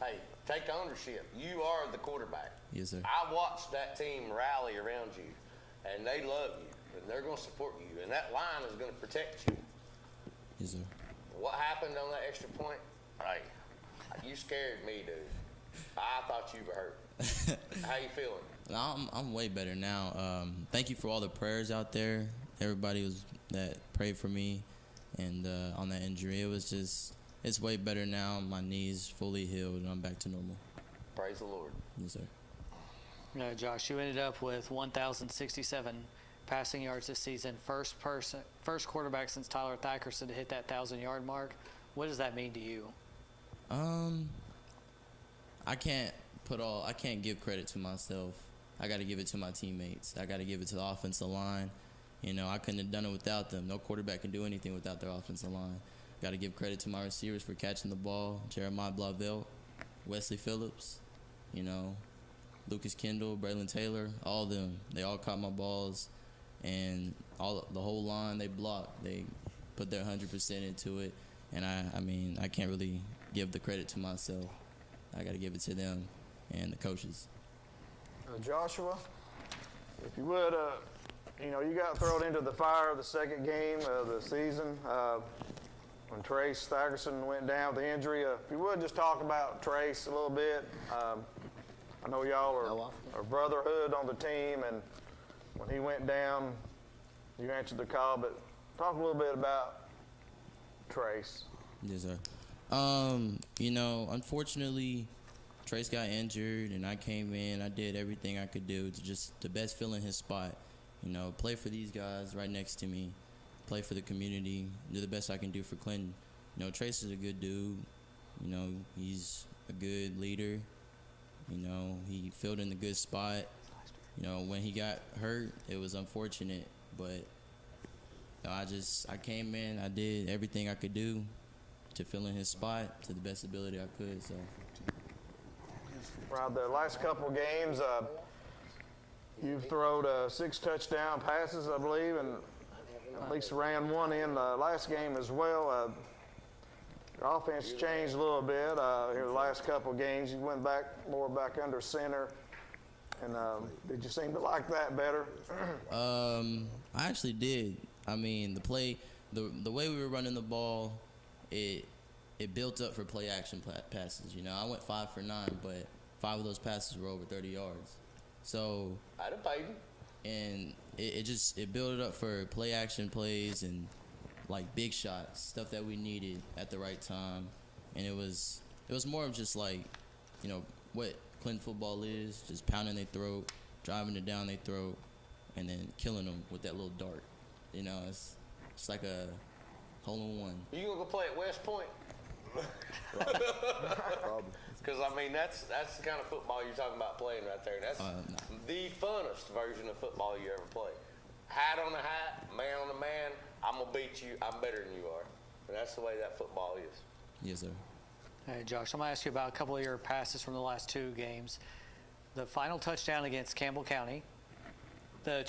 Hey, take ownership. You are the quarterback. Yes, sir. I watched that team rally around you, and they love you, and they're going to support you, and that line is going to protect you. Yes, sir. What happened on that extra point? Hey, you scared me, dude. I thought you were hurt. How you feeling? I'm way better now. Thank you for all the prayers out there. Everybody that prayed for me, and on that injury, it's way better now. My knee's fully healed, and I'm back to normal. Praise the Lord. Yes, sir. Josh, you ended up with 1,067 passing yards this season. First quarterback since Tyler Thackerson to hit that 1,000-yard mark. What does that mean to you? I can't give credit to myself. I got to give it to my teammates. I got to give it to the offensive line. You know, I couldn't have done it without them. No quarterback can do anything without their offensive line. Got to give credit to my receivers for catching the ball. Jeremiah Blauvelt, Wesley Phillips, you know, Lucas Kendall, Braylon Taylor, all of them. They all caught my balls, and the whole line, they blocked. They put their 100% into it, and I can't really give the credit to myself. I got to give it to them and the coaches. Joshua, if you would, you got thrown into the fire the second game of the season when Trace Thackerson went down with the injury. If you would just talk about Trace a little bit. I know y'all are brotherhood on the team, and when he went down, you answered the call, but talk a little bit about Trace. Yes, sir. Unfortunately, Trace got injured, and I came in. I did everything I could do to best fill in his spot. You know, play for these guys right next to me, play for the community, do the best I can do for Clinton. You know, Trace is a good dude. You know, he's a good leader. You know, he filled in the good spot. You know, when he got hurt, it was unfortunate, but I came in, I did everything I could do to fill in his spot to the best ability I could. So, right, the last couple games, you've thrown 6 touchdown passes, I believe, and at least ran one in the last game as well. Your offense changed a little bit here the last couple games. You went more back under center. And did you seem to like that better? I actually did. I mean, the way we were running the ball, it built up for play action passes. You know, I went 5 for 9, but 5 of those passes were over 30 yards. So I'd have paid him. And it built it up for play action plays and like big shots, stuff that we needed at the right time. And it was more of just like, you know, what Clinton football is, just pounding their throat, driving it down their throat, and then killing them with that little dart. You know, it's like a hole-in-one. You gonna go play at West Point? Probably. Because I mean, that's the kind of football you're talking about playing right there. That's the funnest version of football you ever play. Hat on the hat, man on the man. I'm gonna beat you. I'm better than you are. And that's the way that football is. Yes, sir. Hey, Josh, I'm going to ask you about a couple of your passes from the last 2 games. The final touchdown against Campbell County, the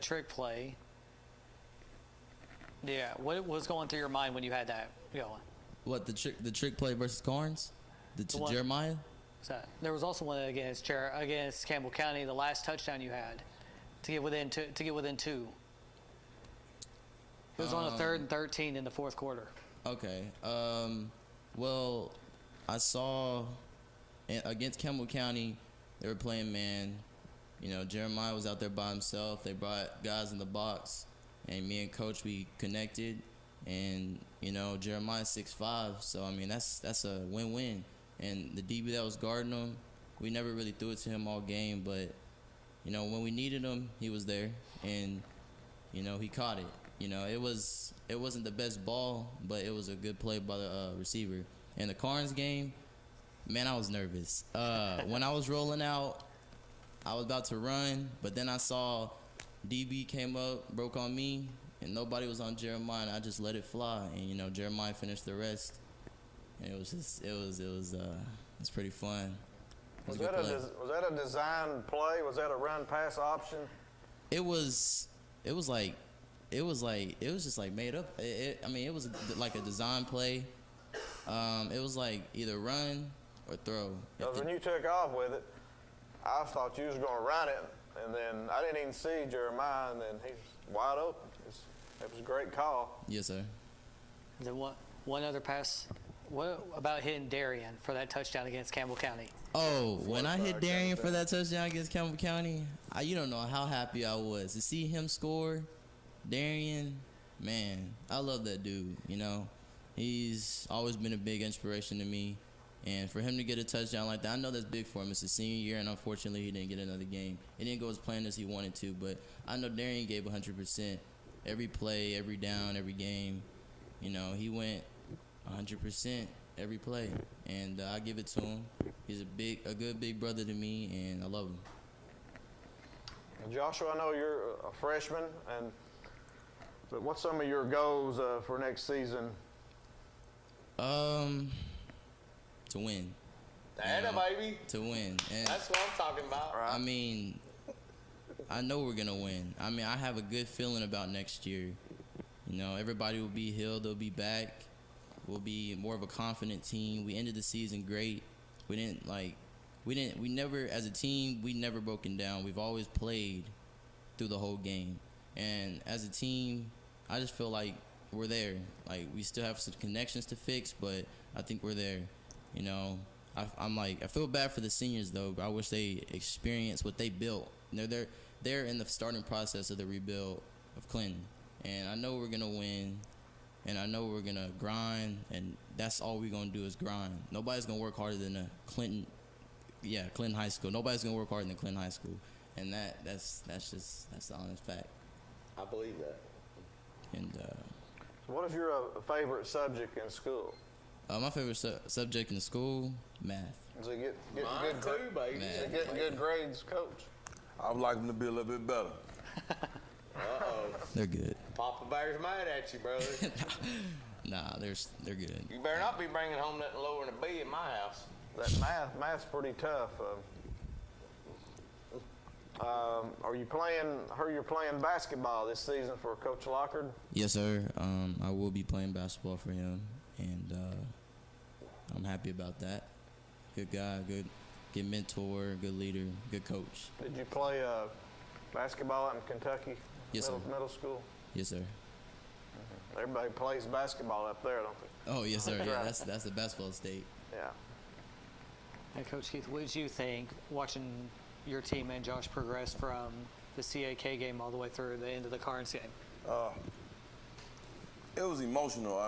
trick play. Yeah, what was going through your mind when you had that going? What, the trick play versus Carnes? Jeremiah? There was also one against Campbell County, the last touchdown you had to get within 2. It was on a 3rd and 13 in the 4th quarter. Okay. Well, I saw against Campbell County, they were playing man. You know, Jeremiah was out there by himself. They brought guys in the box, and me and Coach, we connected. And, you know, Jeremiah's 6'5", so, I mean, that's a win-win. And the DB that was guarding him, we never really threw it to him all game, but, you know, when we needed him, he was there. And, you know, he caught it. You know, it wasn't the best ball, but it was a good play by the receiver. In the Carnes game, man, I was nervous. When I was rolling out, I was about to run, but then I saw DB came up, broke on me, and nobody was on Jeremiah, and I just let it fly. And, Jeremiah finished the rest. And it was pretty fun. Was that a design play? Was that a run pass option? It was just like made up. It was like a design play. It was like either run or throw. Because when you took off with it, I thought you was going to run it, and then I didn't even see Jeremiah, and then he was wide open. It was a great call. Yes, sir. Then one other pass. What about hitting Darian for that touchdown against Campbell County? Oh, when I hit Darian for that touchdown against Campbell County, you don't know how happy I was to see him score. Darian, man, I love that dude. He's always been a big inspiration to me. And for him to get a touchdown like that, I know that's big for him. It's his senior year, and unfortunately he didn't get another game. It didn't go as planned as he wanted to, but I know Darian gave 100%. Every play, every down, every game. He went 100% every play, and I give it to him. He's a good big brother to me, and I love him. Joshua, I know you're a freshman, but what's some of your goals for next season? To win. Baby. To win. And that's what I'm talking about. Right. I know we're gonna win. I have a good feeling about next year. Everybody will be healed. They'll be back. We'll be more of a confident team. We ended the season great. We never, as a team, we never broken down. We've always played through the whole game. And as a team, I just feel like we're there. Like, we still have some connections to fix, but I think we're there. I feel bad for the seniors, though. I wish they experienced what they built. They're in the starting process of the rebuild of Clinton. And I know we're going to win. And I know we're going to grind, and that's all we're going to do is grind. Nobody's going to work harder than Clinton High School. Nobody's going to work harder than Clinton High School. And that's the honest fact. I believe that. And so what is your favorite subject in school? My favorite subject in school, math. Does it get good grades, Coach? I would like them to be a little bit better. They're good. Papa Bear's mad at you, brother. Nah, they're good. You better not be bringing home nothing lower than a B in my house. That math's pretty tough. Are you playing? I heard you're playing basketball this season for Coach Lockard. Yes, sir. I will be playing basketball for him, and I'm happy about that. Good guy, good mentor, good leader, good coach. Did you play basketball out in Kentucky? Yes, middle school. Yes, sir. Mm-hmm. Everybody plays basketball up there, don't they? Oh, yes, sir. Yeah, that's the basketball state. Yeah. Hey, Coach Keith, what did you think watching your team and Josh progress from the CAK game all the way through the end of the Carnes game? It was emotional.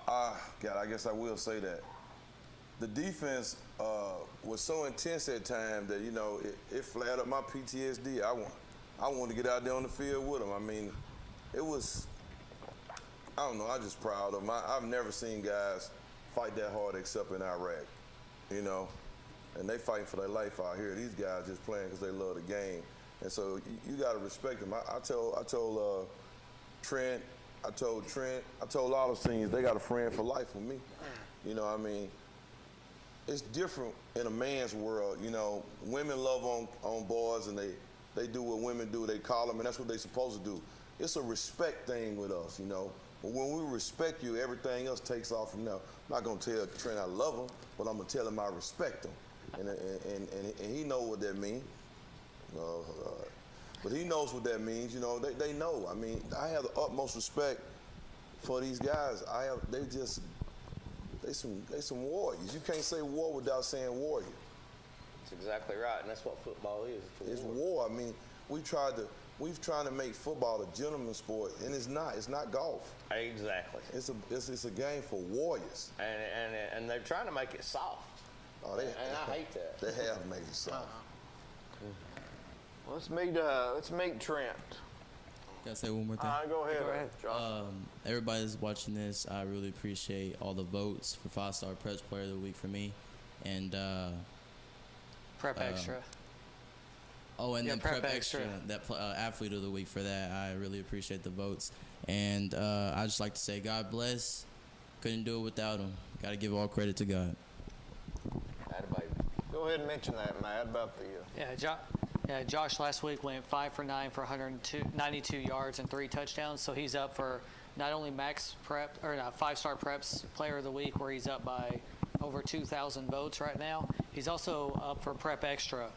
I guess I will say that. The defense was so intense at times that, it flared up my PTSD. I wanted to get out there on the field with them. It was, I don't know, I'm just proud of them. I've never seen guys fight that hard except in Iraq, and they fighting for their life out here. These guys just playing because they love the game. And so you got to respect them. I told Trent, I told all the seniors, they got a friend for life with me. It's different in a man's world. Women love on boys, and they do what women do. They call them, and that's what they're supposed to do. It's a respect thing with us, But when we respect you, everything else takes off from there. I'm not going to tell Trent I love him, but I'm going to tell him I respect him. And he knows what that means. But he knows what that means. They know. I have the utmost respect for these guys. They some warriors. You can't say war without saying warrior. That's exactly right, and that's what football is. It's war. We've tried to make football a gentleman's sport, and it's not. It's not golf. Exactly. It's a game for warriors. And they're trying to make it soft. Oh, and I hate that. They have made it soft. Well, let's meet Trent. Can I say one more thing? Go ahead, Josh. Everybody that's watching this, I really appreciate all the votes for 5-star Preps Player of the Week for me. And Prep Extra. Oh, and Yeah, then Prep Prep Extra. Extra, that Athlete of the Week for that. I really appreciate the votes. And I just like to say, God bless. Couldn't do it without him. Got to give all credit to God. Go ahead and mention that, Matt, about the. Josh last week went 5 for 9 for 192 yards and 3 touchdowns. So he's up for not only Max Prep or 5-star Preps Player of the Week, where he's up by over 2,000 votes right now. He's also up for Prep Extra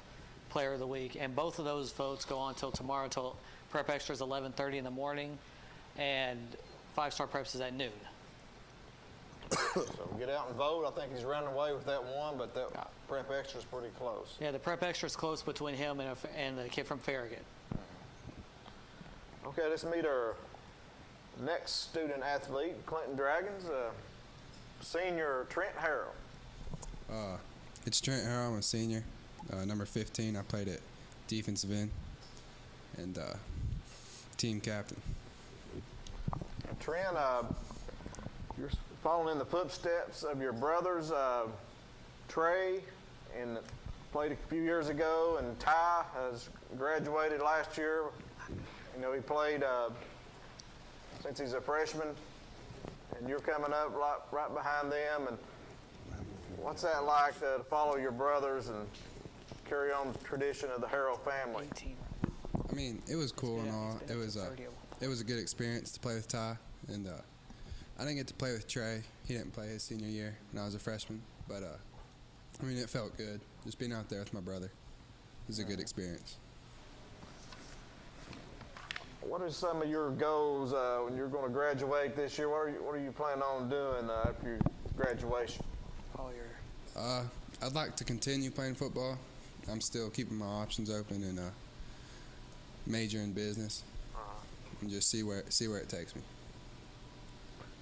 Player of the Week, and both of those votes go on until tomorrow. Until Prep Extra is 11:30 in the morning, and 5-star Preps is at noon. So get out and vote. I think he's running away with that one, but that Prep Extra is pretty close. Yeah, the Prep Extra is close between him and the kid from Farragut. Okay, let's meet our next student athlete, Clinton Dragons, senior Trent Harrell. It's Trent Harrell. I'm a senior, number 15. I played at defensive end and team captain. Trent, you're following in the footsteps of your brothers, Trey, and played a few years ago, and Ty has graduated last year. You know, he played since he's a freshman, and you're coming up right behind them. And what's that like to follow your brothers and carry on the tradition of the Harrell family? I mean, it was cool and all. It was a good experience to play with Ty, and I didn't get to play with Trey. He didn't play his senior year when I was a freshman, but I mean, it felt good just being out there with my brother. It was a good experience. What are some of your goals when you're going to graduate this year? What are you planning on doing after your graduation? I'd like to continue playing football. I'm still keeping my options open and major in business, and just see where it takes me.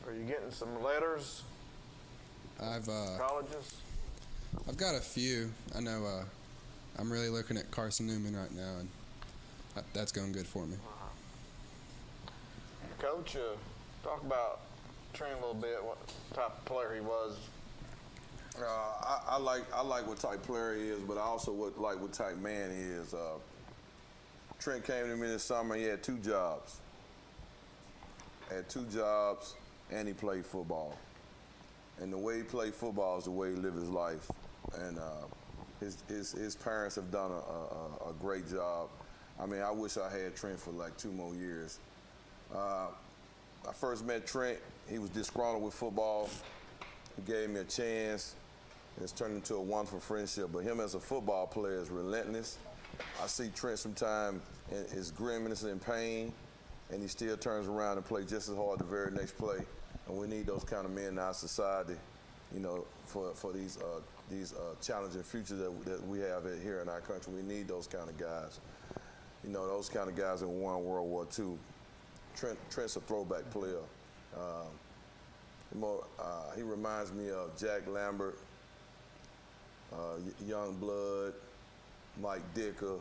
Are you getting some letters? Colleges? I've got a few. I know I'm really looking at Carson Newman right now, and that's going good for me. Coach, talk about Trent a little bit. What type of player he was? I like what type player he is, but I also like what type man he is. Trent came to me this summer. He had 2 jobs. And he played football. And the way he played football is the way he lived his life. And his parents have done a great job. I mean, I wish I had Trent for like 2 more years. I first met Trent. He was disgruntled with football. He gave me a chance. And it's turned into a wonderful friendship. But him as a football player is relentless. I see Trent sometimes is grimace and pain, and he still turns around and plays just as hard the very next play. And we need those kind of men in our society, you know, for these challenging futures that we have here in our country. We need those kind of guys. You know, those kind of guys that won World War II. Trent's a throwback player. He reminds me of Jack Lambert, Young Blood, Mike Dicker.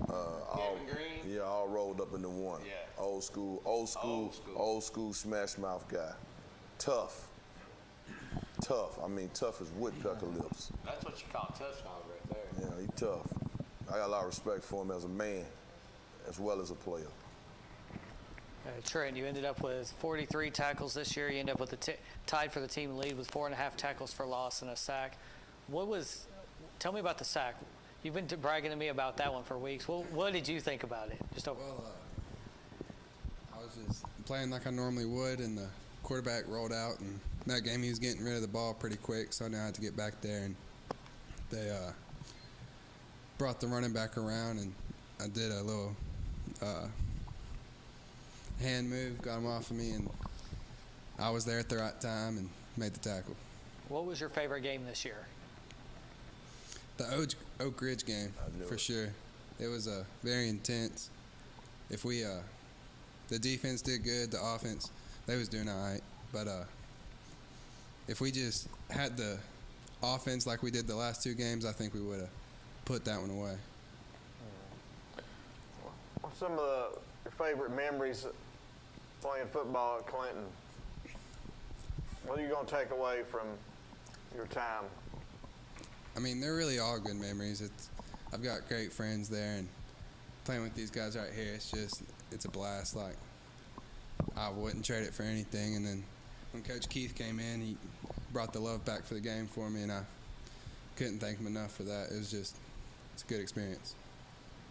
All rolled up into one. Yeah. Old school smash mouth guy. Tough. I mean, tough as woodpecker lips. That's what you call tough right there. Yeah, he's tough. I got a lot of respect for him as a man, as well as a player. Trent, you ended up with 43 tackles this year. You ended up with tied for the team lead with 4.5 tackles for loss and a sack. Tell me about the sack. You've been bragging to me about that one for weeks. What did you think about it? I was just playing like I normally would, and the quarterback rolled out, and in that game he was getting rid of the ball pretty quick, so I knew I had to get back there, and they brought the running back around, and I did a little hand move, got him off of me, and I was there at the right time and made the tackle. What was your favorite game this year? The Oak Ridge game, for sure. It was very intense. If the defense did good, the offense, they was doing all right. But if we just had the offense like we did the last 2 games, I think we would have put that one away. some of your favorite memories playing football at Clinton? What are you going to take away from your time? I mean, they're really all good memories. I've got great friends there, and playing with these guys right here, it's a blast. Like, I wouldn't trade it for anything. And then when Coach Keith came in, he brought the love back for the game for me, and I couldn't thank him enough for that. It's a good experience.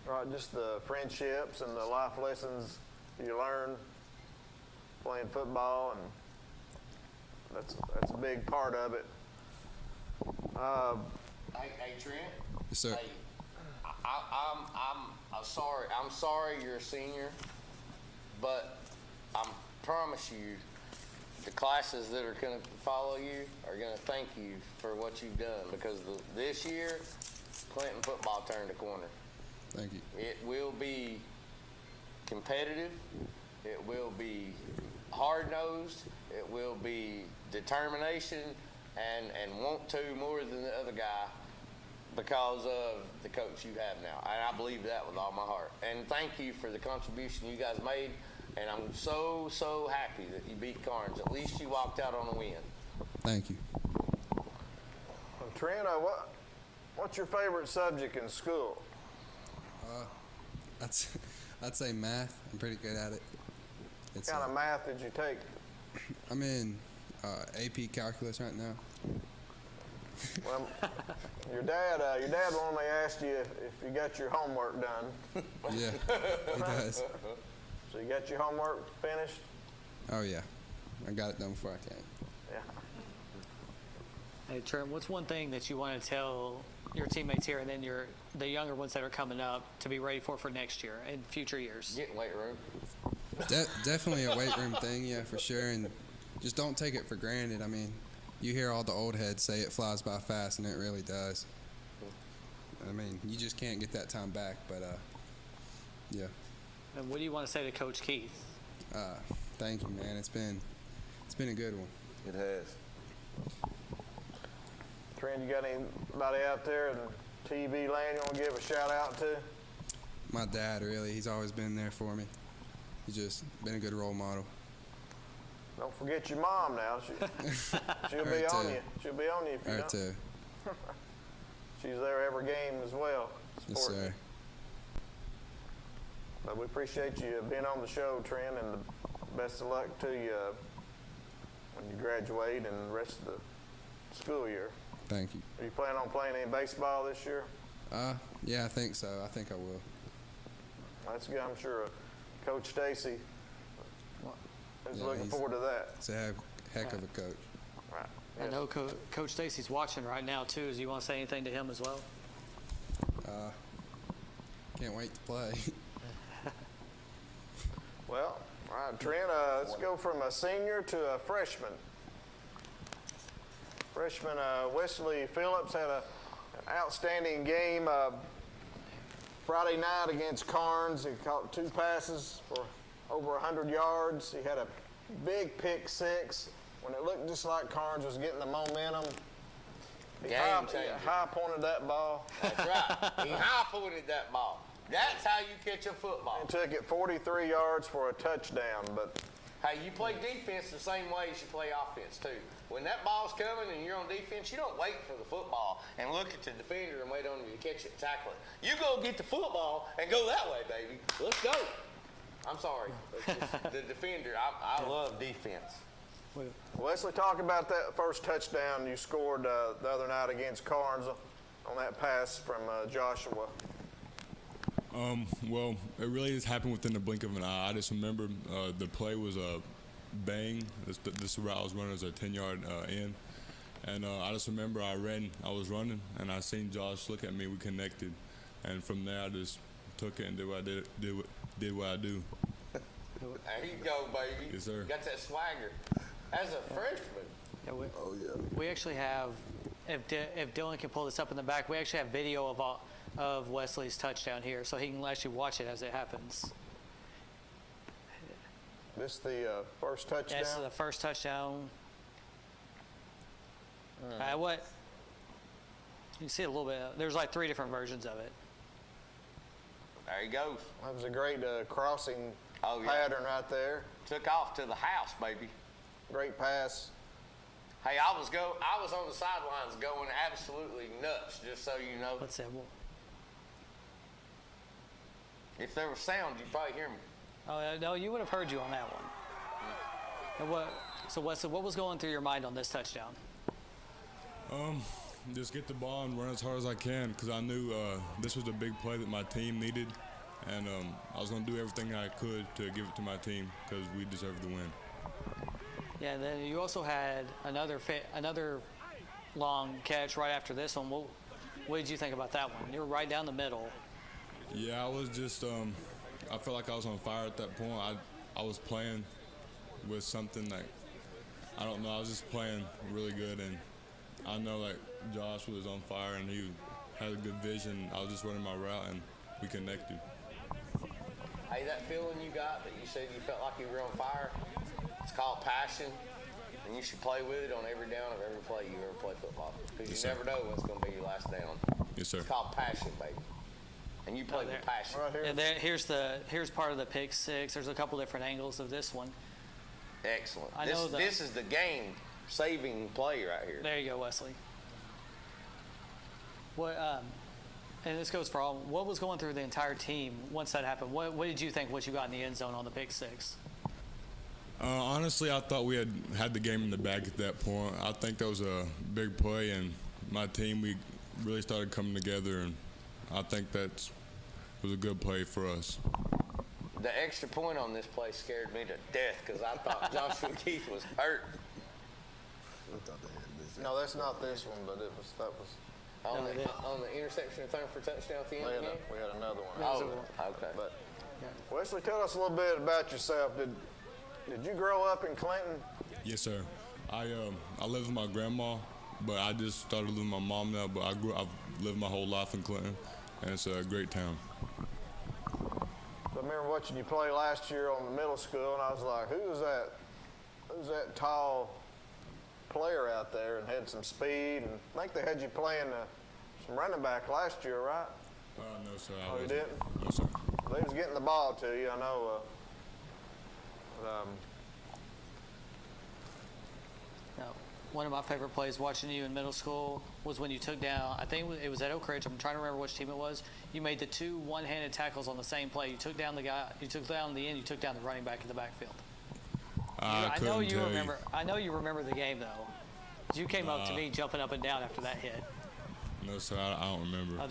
Right, just the friendships and the life lessons you learn playing football, and that's a big part of it. Hey, Trent. Yes, sir. Hey, I'm sorry. I'm sorry you're a senior, but I promise you, the classes that are going to follow you are going to thank you for what you've done, because this year, Clinton football turned a corner. Thank you. It will be competitive. It will be hard-nosed. It will be determination and want to more than the other guy because of the coach you have now. And I believe that with all my heart. And thank you for the contribution you guys made. And I'm so, so happy that you beat Carnes. At least you walked out on a win. Thank you. Well, Trent, what's your favorite subject in school? I'd say math. I'm pretty good at it. What kind of math did you take? I'm in AP calculus right now. Well, your dad only asked you if you got your homework done. Yeah, he does. So you got your homework finished? Oh yeah, I got it done before I came. Yeah. Hey Trent, what's one thing that you want to tell your teammates here, and then the younger ones that are coming up, to be ready for next year and future years? Get in weight room. Definitely a weight room thing, yeah, for sure. And just don't take it for granted. I mean, you hear all the old heads say it flies by fast, and it really does. I mean, you just can't get that time back, but yeah. And what do you want to say to Coach Keith? Thank you, man. It's been a good one. It has. Trent, you got anybody out there in TV land you want to give a shout out to? My dad, really. He's always been there for me. He's just been a good role model. Don't forget your mom now. She'll be on you. She'll be on you if you don't. Too. She's there every game as well. Yes, sir. But we appreciate you being on the show, Trent, and the best of luck to you when you graduate and the rest of the school year. Thank you. Are you planning on playing any baseball this year? Yeah, I think so. I think I will. That's good. I'm sure Coach Stacy is looking forward to that. It's a heck of a coach. Right. I know Coach Stacy's watching right now, too. Do you want to say anything to him as well? Can't wait to play. Well, all right, Trent, let's go from a senior to a freshman. Freshman Wesley Phillips had an outstanding game Friday night against Carnes. He caught 2 passes for over 100 yards. He had a big pick 6 when it looked just like Carnes was getting the momentum. He high-pointed that ball. That's right. He high-pointed that ball. That's how you catch a football. And took it 43 yards for a touchdown. But hey, you play defense the same way as you play offense, too. When that ball's coming and you're on defense, you don't wait for the football and look at the defender and wait on you to catch it and tackle it. You go get the football and go that way, baby. Let's go. I'm sorry. The defender, I love defense. Wesley, talk about that first touchdown you scored the other night against Carnes on that pass from Joshua. Well, it really just happened within the blink of an eye. I just remember the play was a bang. This route I was running was a 10-yard in. And I just remember I was running, and I seen Josh look at me. We connected. And from there, I just took it and did what I do. There you go, baby. Yes, sir. Got that swagger. As a freshman. We actually have, if Dylan can pull this up in the back, we actually have video of Wesley's touchdown here, so he can actually watch it as it happens. This the first touchdown? This is the first touchdown. What? You can see a little bit. There's like 3 different versions of it. There he goes. That was a great crossing yeah. pattern right there. Took off to the house, baby. Great pass. Hey, I was on the sidelines going absolutely nuts, just so you know. What's that? If there was sound, you'd probably hear me. Oh, no, you would have heard you on that one. So Wesley, what was going through your mind on this touchdown? Just get the ball and run as hard as I can because I knew this was a big play that my team needed, and I was going to do everything I could to give it to my team because we deserved the win. Yeah, and then you also had another long catch right after this one. What did you think about that one? You were right down the middle. Yeah, I was just I felt like I was on fire at that point. I was playing with something like, I don't know, I was just playing really good, and I know like Josh was on fire and he had a good vision. I was just running my route and we connected. Hey, that feeling you got that you said you felt like you were on fire, it's called passion, and you should play with it on every down of every play you ever play football because Yes, you sir. never know what's going to be your last down. Yes, sir. It's called passion, baby. And you play with passion. Right here. And here's part of the pick six. There's a couple different angles of this one. Excellent. I know this is the game-saving play right here. There you go, Wesley. What? And this goes for all. What was going through the entire team once that happened? What did you think? What you got in the end zone on the pick six? Honestly, I thought we had the game in the bag at that point. I think that was a big play, and my team, we really started coming together, and I think that was a good play for us. The extra point on this play scared me to death because I thought Joshua Keith was hurt. No, that's not this one, but that was. On the interception return for touchdown at the end of the game? We had another one. Oh, okay. But Wesley, tell us a little bit about yourself. Did you grow up in Clinton? Yes, sir. I lived with my grandma, but I just started living with my mom now. But I've lived my whole life in Clinton, and it's a great town. I remember watching you play last year on the middle school, and I was like, who's that tall player out there, and had some speed, and I think they had you playing some running back last year, right? No, sir. Oh, you didn't? No, sir. They was getting the ball to you, I know. No. One of my favorite plays watching you in middle school was when you took down, I think it was at Oak Ridge, I'm trying to remember which team it was. You made the two one-handed tackles on the same play. You took down the guy, you took down the end, you took down the running back in the backfield. I know you remember. I know you remember the game though. You came up to me jumping up and down after that hit. No, sir. I don't remember. Oh,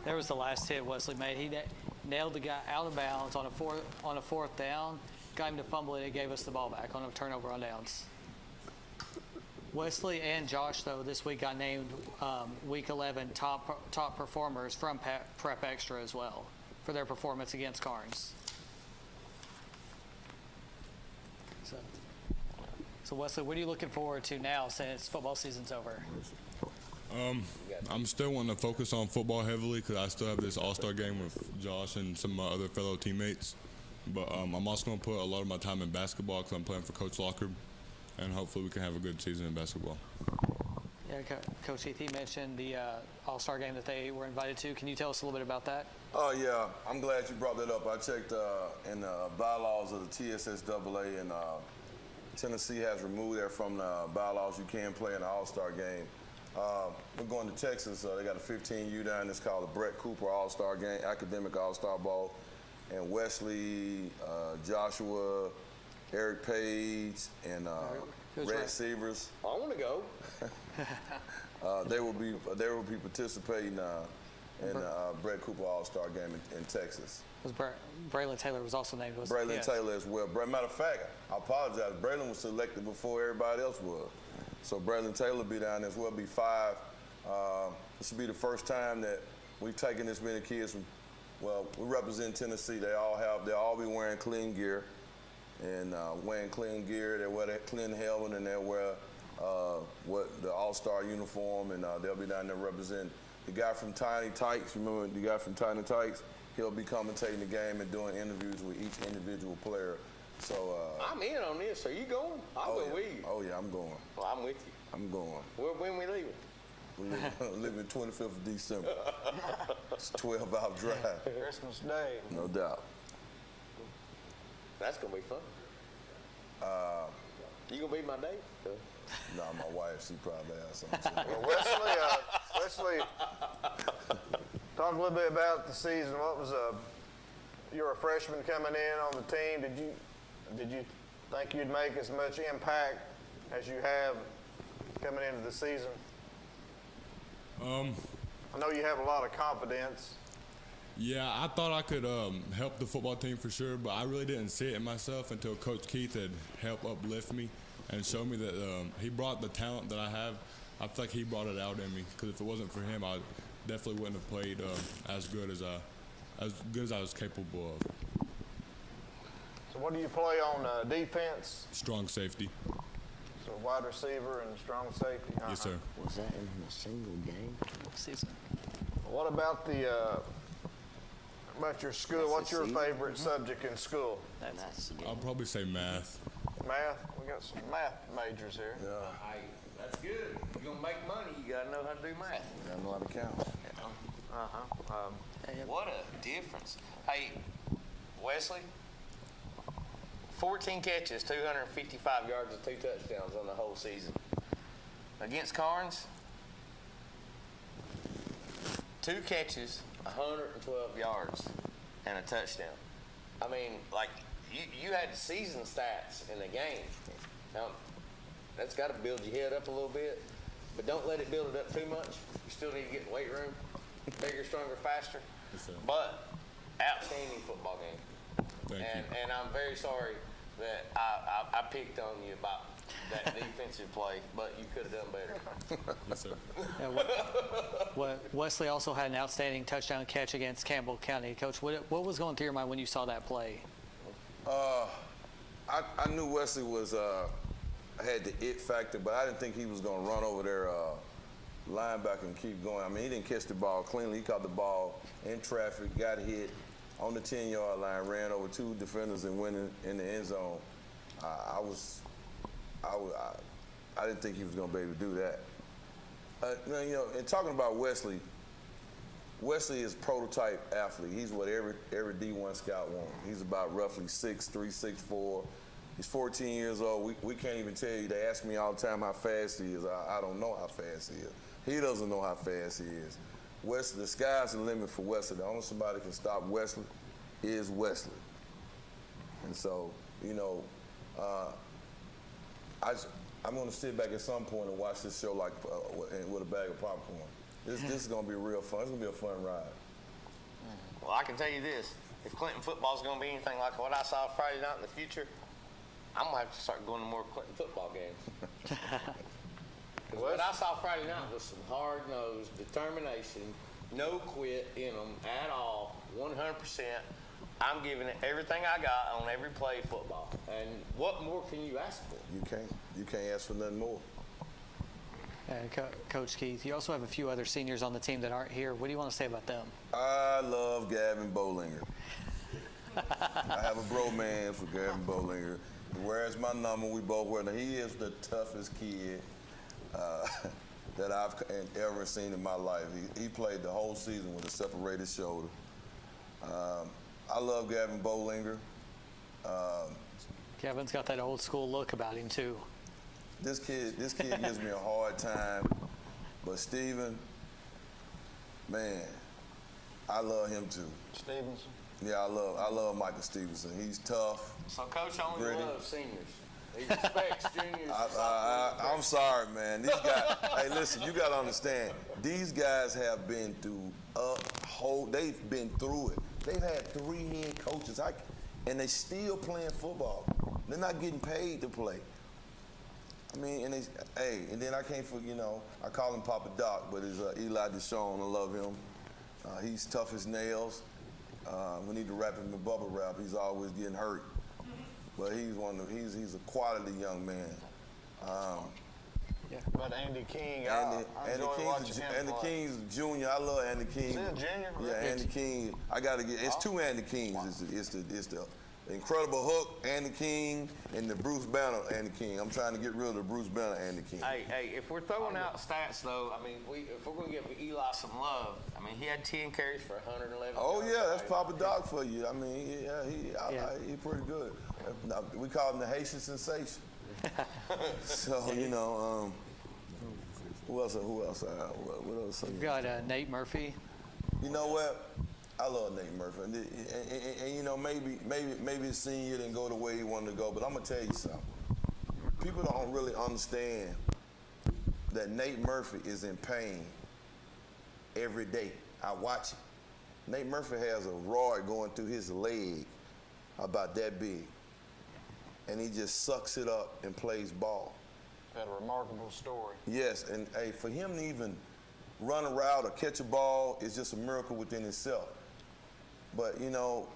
there was the last hit Wesley made. He nailed the guy out of bounds on a fourth down. Got him to fumble it. It gave us the ball back on a turnover on downs. Wesley and Josh though this week got named Week 11 top performers from Prep Extra as well for their performance against Carnes. So Wesley, what are you looking forward to now since football season's over? I'm still wanting to focus on football heavily because I still have this all-star game with Josh and some of my other fellow teammates. But I'm also going to put a lot of my time in basketball because I'm playing for Coach Locker, and hopefully we can have a good season in basketball. Yeah, Coach Heath, he mentioned the all-star game that they were invited to. Can you tell us a little bit about that? Oh, yeah. I'm glad you brought that up. I checked in the bylaws of the TSSAA, and Tennessee has removed that from the bylaws. You can't play in the all-star game. We're going to Texas. They got a 15U down. It's called the Brett Cooper All-Star Game, Academic All-Star Ball. And Wesley, Joshua, Eric Page, and Red Severs. I want to go. They will be participating in the Brett Cooper All-Star Game in Texas. Braylon Taylor was also named. Braylon Taylor as well. Matter of fact, I apologize. Braylon was selected before everybody else was. So Braylon Taylor will be down as well, be 5. This will be the first time that we've taken this many kids from, well, we represent Tennessee. They'll all be wearing clean gear. And wearing clean gear, they wear that clean helmet, and they'll wear the All-Star uniform, and they'll be down there representing. The guy from Tiny Tykes, remember the guy from Tiny Tykes? He'll be commentating the game and doing interviews with each individual player. So I'm in on this. Are you going? I'll go with you. Oh yeah, I'm going. Well, I'm with you. I'm going. When we leaving? We're living 25th of December. It's a 12-hour drive. Christmas Day. No doubt. That's gonna be fun. You gonna be my date? No, my wife, she probably has something. Well, Wesley, talk a little bit about the season. What was you're a freshman coming in on the team. Did you think you'd make as much impact as you have coming into the season? I know you have a lot of confidence. Yeah, I thought I could help the football team for sure, but I really didn't see it in myself until Coach Keith had helped uplift me and show me that he brought the talent that I have. I feel like he brought it out in me, because if it wasn't for him, I definitely wouldn't have played as good as I was capable of. So what do you play on defense? Strong safety. So wide receiver and strong safety. Yes, sir. Was that in a single game? Season. What about about your school? What's your favorite subject in school? I'll probably say math. Math? We got some math majors here. Yeah. That's good. If you're gonna make money, you gotta know how to do math. You gotta know how to count. What a difference. Hey, Wesley, 14 catches, 255 yards, and 2 touchdowns on the whole season. Against Carnes, 2 catches, 112 yards, and a touchdown. I mean, like, you had season stats in the game. Now, that's got to build your head up a little bit, but don't let it build it up too much. You still need to get in the weight room, bigger, stronger, faster. Yes, But outstanding football game. Thank you. And I'm very sorry that I picked on you about that defensive play, but you could have done better. Yes, sir. Yeah, Wesley also had an outstanding touchdown catch against Campbell County. Coach, what was going through your mind when you saw that play? I knew Wesley was had the it factor, but I didn't think he was going to run over their linebacker and keep going. I mean, he didn't catch the ball cleanly. He caught the ball in traffic, got hit on the 10-yard line, ran over 2 defenders and went in the end zone. I didn't think he was going to be able to do that. You know, and talking about Wesley is prototype athlete. He's what every D1 scout wants. He's about roughly 6'3", 6'4". He's 14 years old. We can't even tell you. They ask me all the time how fast he is. I don't know how fast he is. He doesn't know how fast he is. Wesley, the sky's the limit for Wesley. The only somebody that can stop Wesley is Wesley. And so, you know, I'm going to sit back at some point and watch this show like with a bag of popcorn. This is going to be real fun. It's going to be a fun ride. Well, I can tell you this. If Clinton football is going to be anything like what I saw Friday night in the future, I'm going to have to start going to more Clinton football games. Because what I saw Friday night was some hard-nosed determination, no quit in them at all, 100%. I'm giving it everything I got on every play of football. And what more can you ask for? You can't ask for nothing more. And Coach Keith, you also have a few other seniors on the team that aren't here. What do you want to say about them? I love Gavin Bollinger. I have a bromance with Gavin Bollinger. He wears my number. We both wear. Now, he is the toughest kid that I've ever seen in my life. He played the whole season with a separated shoulder. I love Gavin Bollinger. Gavin's got that old school look about him too. This kid gives me a hard time, but Steven, man, I love him too. Stevenson? Yeah, I love Michael Stevenson. He's tough. So Coach only gritty. loves seniors. He respects juniors. I'm sorry, man. These guys, hey, listen, you got to understand, these guys have been through they've been through it. They've had 3 head coaches, and they still playing football. They're not getting paid to play. I mean, and then I can't forget, I call him Papa Doc, but it's Eli Deshawn. I love him. He's tough as nails. We need to wrap him in bubble wrap. He's always getting hurt. But he's a quality young man. But Andy King, I enjoy watching him Andy play. King's junior. I love Andy King. Is he a junior? Yeah, Andy King. I got to get. It's 2 Andy Kings. It's the Incredible Hulk, Andy King, and the Bruce Banner, Andy King. I'm trying to get rid of the Bruce Banner, Andy King. Hey, if we're throwing out stats, though, I mean, if we're going to give Eli some love, I mean, he had 10 carries for 111 Oh, yards. yeah, that's Papa Doc for you. I mean, he's pretty good. We call him the Haitian sensation. So, you know, who else? What else? We've got Nate Murphy. You know what? I love Nate Murphy, and you know, maybe his senior didn't go the way he wanted to go, but I'm gonna tell you something. People don't really understand that Nate Murphy is in pain every day. I watch him. Nate Murphy has a rod going through his leg about that big, and he just sucks it up and plays ball. Had a remarkable story. Yes, and hey, for him to even run a route or catch a ball is just a miracle within itself. But you know,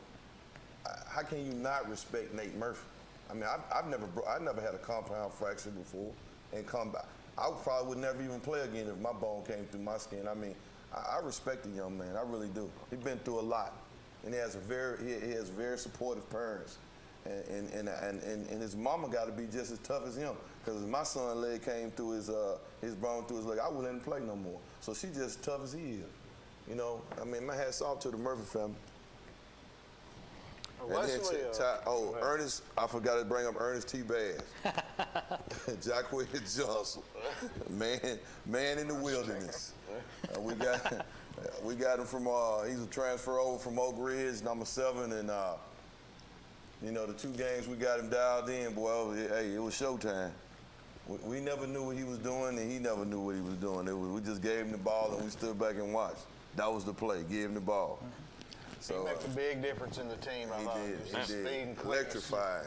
how can you not respect Nate Murphy? I mean, I've never had a compound fracture before, and come back. I probably would never even play again if my bone came through my skin. I mean, I respect the young man. I really do. He's been through a lot, and he has very supportive parents, and his mama got to be just as tough as him. Because if my son's leg came through his bone through his leg, I wouldn't let him play no more. So she's just as tough as he is. You know, I mean, my hat's off to the Murphy family. Wesley, Ernest, I forgot to bring up Ernest T. Bass. Jacquez Johnson, man in the wilderness. We got him from, he's a transfer over from Oak Ridge, number 7, and you know, the 2 games we got him dialed in, boy, it was showtime. We never knew what he was doing, and he never knew what he was doing. We just gave him the ball, and we stood back and watched. That was the play, give him the ball. So, he makes a big difference in the team. He did. Electrified.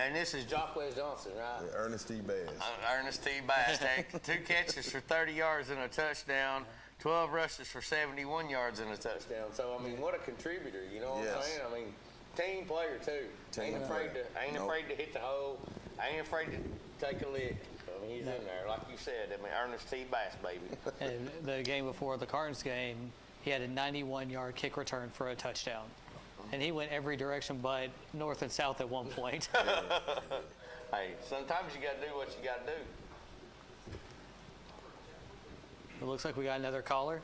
And this is Jacquez Johnson, right? Yeah, Ernest T. Bass. Ernest T. Bass. 2 catches for 30 yards and a touchdown, 12 rushes for 71 yards and a touchdown. So, I mean, what a contributor, you know what I'm saying? I mean, team player, too. Ain't afraid to hit the hole. Ain't afraid to take a lick. I mean, he's in there. Like you said, I mean, Ernest T. Bass, baby. And the game before the Cardinals game, he had a 91-yard kick return for a touchdown. And he went every direction but north and south at one point. Hey, sometimes you got to do what you got to do. It looks like we got another caller.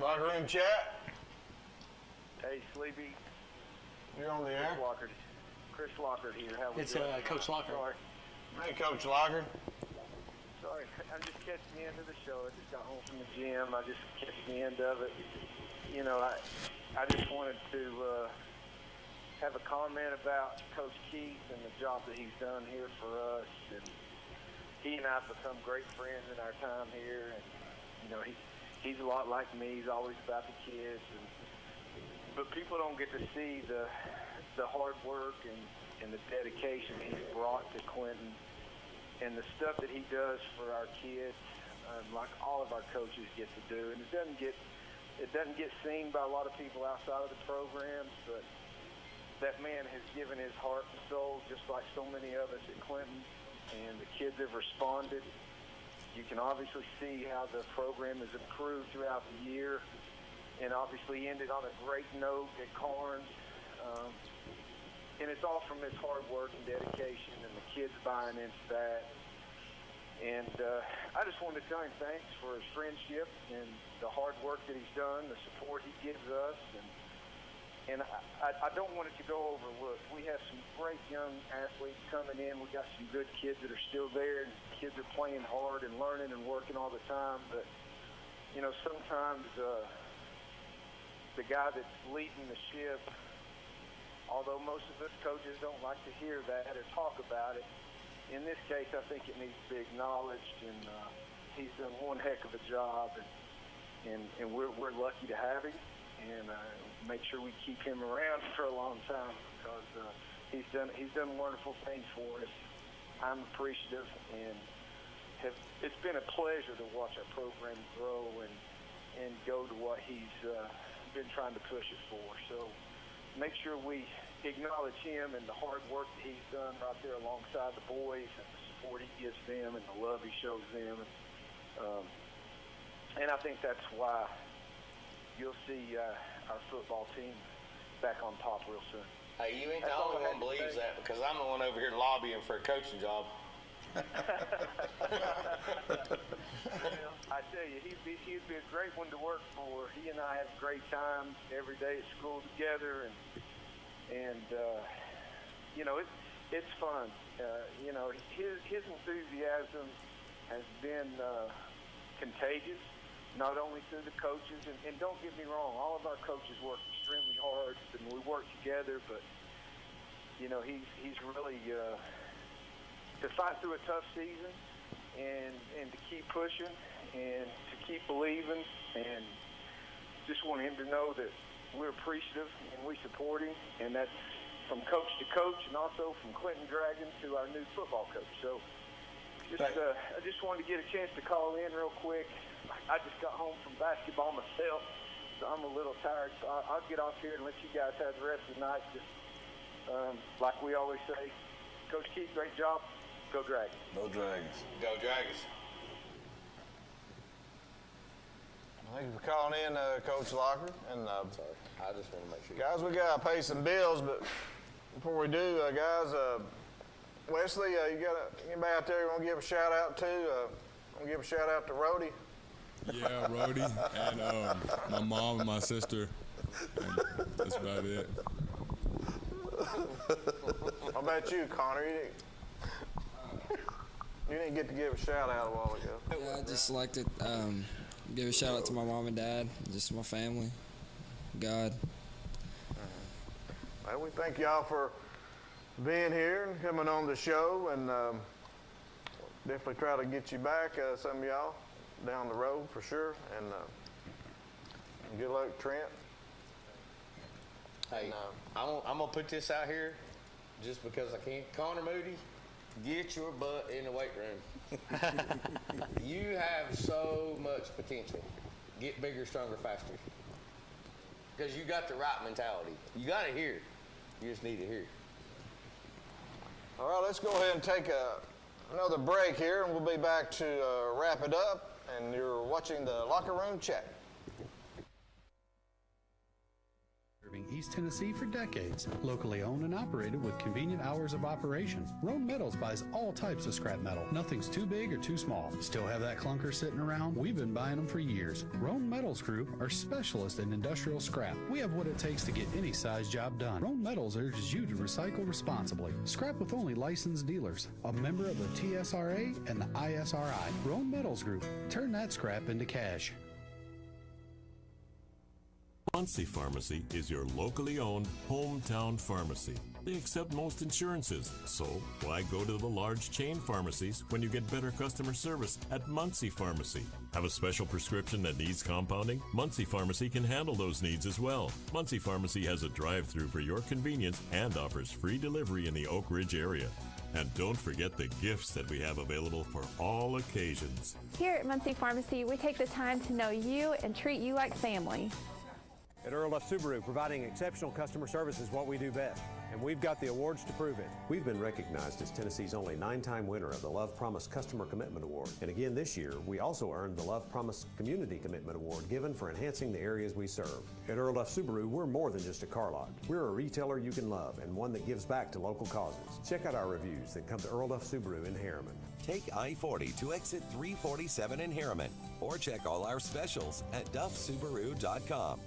Locker room chat. Hey, Sleepy. You're on the air. Chris Lockard here. How we It's doing? Coach Lockard. Sorry. Hey, Coach Lockard. Sorry, I'm just catching the end of the show. I just got home from the gym. I just catch the end of it. You know, I just wanted to have a comment about Coach Keith and the job that he's done here for us. And he and I have become great friends in our time here. And you know, he's a lot like me. He's always about the kids. But people don't get to see the hard work and the dedication he's brought to Clinton. And the stuff that he does for our kids, like all of our coaches get to do, and it doesn't get seen by a lot of people outside of the programs, but that man has given his heart and soul just like so many of us at Clinton, and the kids have responded. You can obviously see how the program has improved throughout the year, and obviously ended on a great note at Carnes. And it's all from his hard work and dedication and the kids buying into that. And I just wanted to tell him thanks for his friendship and the hard work that he's done, the support he gives us. And I don't want it to go overlooked. We have some great young athletes coming in. We got some good kids that are still there. And kids are playing hard and learning and working all the time. But, you know, sometimes the guy that's leading the ship, although most of us coaches don't like to hear that or talk about it, in this case, I think it needs to be acknowledged, and he's done one heck of a job, and we're lucky to have him, and make sure we keep him around for a long time because he's done wonderful things for us. I'm appreciative, and it's been a pleasure to watch our program grow and go to what he's been trying to push it for. So make sure we acknowledge him and the hard work that he's done right there alongside the boys and the support he gives them and the love he shows them. And I think that's why you'll see our football team back on top real soon. Hey, you ain't That's the all only I one had to believes say. that, because I'm the one over here lobbying for a coaching job. I tell you, he'd be a great one to work for. He and I have great times every day at school together, and you know, it's fun. You know, his enthusiasm has been contagious, not only through the coaches, and don't get me wrong, all of our coaches work extremely hard, and we work together, but you know, he's really to fight through a tough season and to keep pushing and to keep believing, and just want him to know that we're appreciative and we support him, and that's from coach to coach, and also from Clinton Dragon to our new football coach. So I just wanted to get a chance to call in real quick. I just got home from basketball myself, so I'm a little tired. So I'll get off here and let you guys have the rest of the night. Just like we always say, Coach Keith, great job. Go Dragons. Go Dragons. Go Dragons. Thank you for calling in, Coach Locker. And sorry, I just want to make sure. Guys, we got to pay some bills, but before we do, guys, Wesley, you got anybody out there you want to give a shout out to? Want to give a shout out to Rhodey? Yeah, Rhodey, and my mom and my sister, and that's about it. How about you, Connor? You didn't get to give a shout out a while ago. Yeah, I just like to give a shout out to my mom and dad, just my family, God. Well, we thank y'all for being here and coming on the show, and definitely try to get you back, some of y'all, down the road for sure. And good luck, Trent. Hey, I'm going to put this out here just because I can. Connor Moody, get your butt in the weight room. You have so much potential. Get bigger, stronger, faster. Because you got the right mentality. You got it here. You just need it here. All right, let's go ahead and take another break here, and we'll be back to wrap it up. And you're watching the Locker Room Check. Serving East Tennessee for decades. Locally owned and operated with convenient hours of operation. Roan Metals buys all types of scrap metal. Nothing's too big or too small. Still have that clunker sitting around? We've been buying them for years. Roan Metals Group are specialists in industrial scrap. We have what it takes to get any size job done. Roan Metals urges you to recycle responsibly. Scrap with only licensed dealers. A member of the TSRA and the ISRI. Roan Metals Group. Turn that scrap into cash. Muncie Pharmacy is your locally owned hometown pharmacy. They accept most insurances, so why go to the large chain pharmacies when you get better customer service at Muncie Pharmacy? Have a special prescription that needs compounding? Muncie Pharmacy can handle those needs as well. Muncie Pharmacy has a drive-thru for your convenience and offers free delivery in the Oak Ridge area. And don't forget the gifts that we have available for all occasions. Here at Muncie Pharmacy, we take the time to know you and treat you like family. At Earl Duff Subaru, providing exceptional customer service is what we do best, and we've got the awards to prove it. We've been recognized as Tennessee's only 9-time winner of the Love Promise Customer Commitment Award. And again this year, we also earned the Love Promise Community Commitment Award, given for enhancing the areas we serve. At Earl Duff Subaru, we're more than just a car lot. We're a retailer you can love and one that gives back to local causes. Check out our reviews that come to Earl Duff Subaru in Harriman. Take I-40 to exit 347 in Harriman, or check all our specials at duffsubaru.com.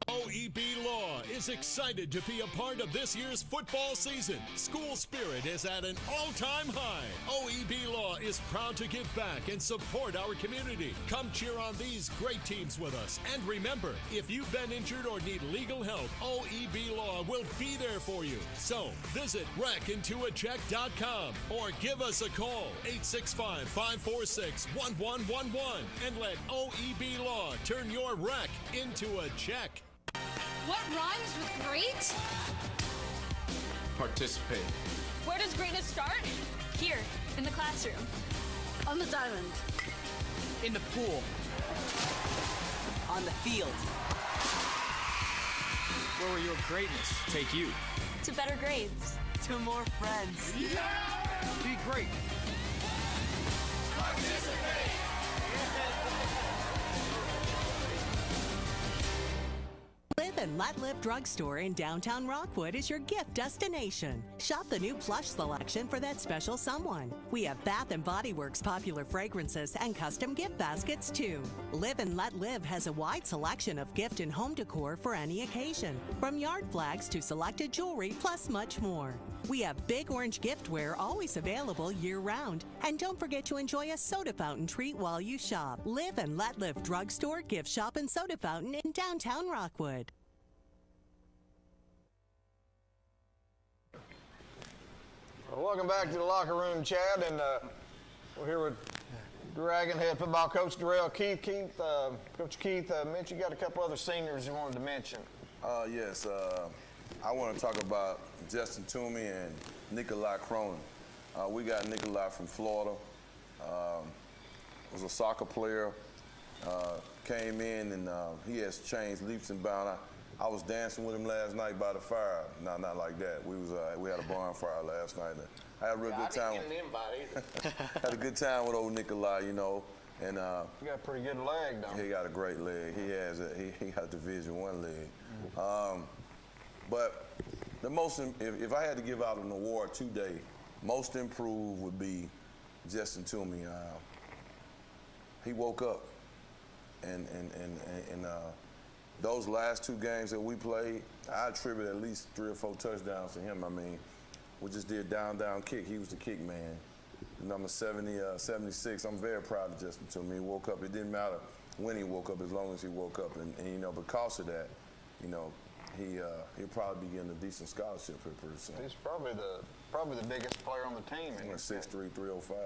OEB Law is excited to be a part of this year's football season. School spirit is at an all-time high. OEB Law is proud to give back and support our community. Come cheer on these great teams with us. And remember, if you've been injured or need legal help, OEB Law will be there for you. So visit wreckintoacheck.com or give us a call, 865-546-1111, and let OEB Law turn your wreck into a check. What rhymes with great? Participate. Where does greatness start? Here, in the classroom. On the diamond. In the pool. On the field. Where will your greatness take you? To better grades. To more friends. Yeah! Be great. Participate. Live Live and Let Live Drugstore in downtown Rockwood is your gift destination. Shop the new plush selection for that special someone. We have Bath and Body Works popular fragrances and custom gift baskets too. Live and Let Live has a wide selection of gift and home decor for any occasion, from yard flags to selected jewelry, plus much more. We have Big Orange giftware always available year-round. And don't forget to enjoy a soda fountain treat while you shop. Live and Let Live Drugstore, Gift Shop, and Soda Fountain in downtown Rockwood. Well, welcome back to the locker room, Chad, and we're here with Dragon head football coach Darrell Keith. Coach Keith, mentioned you got a couple other seniors you wanted to mention. Yes, I want to talk about Justin Toomey and Nikolai Cronin. We got Nikolai from Florida. Was a soccer player. Came in and he has changed leaps and bounds. I was dancing with him last night by the fire. No, not like that. We had a bonfire last night. I had a real good time. I didn't get an invite either. Had a good time with old Nikolai, you know. And he got a pretty good leg, don't he? He got a great leg. He got a Division I leg. But the most, if I had to give out an award today, most improved would be Justin Toomey. He woke up, and those last two games that we played, I attribute at least 3 or 4 touchdowns to him. I mean, we just did down kick. He was the kick man. Number 76. I'm very proud of Justin Toomey. He woke up. It didn't matter when he woke up, as long as he woke up. And you know, because of that, you know, he'll probably be getting a decent scholarship here pretty soon. He's probably the biggest player on the team. He's 6'3", 305.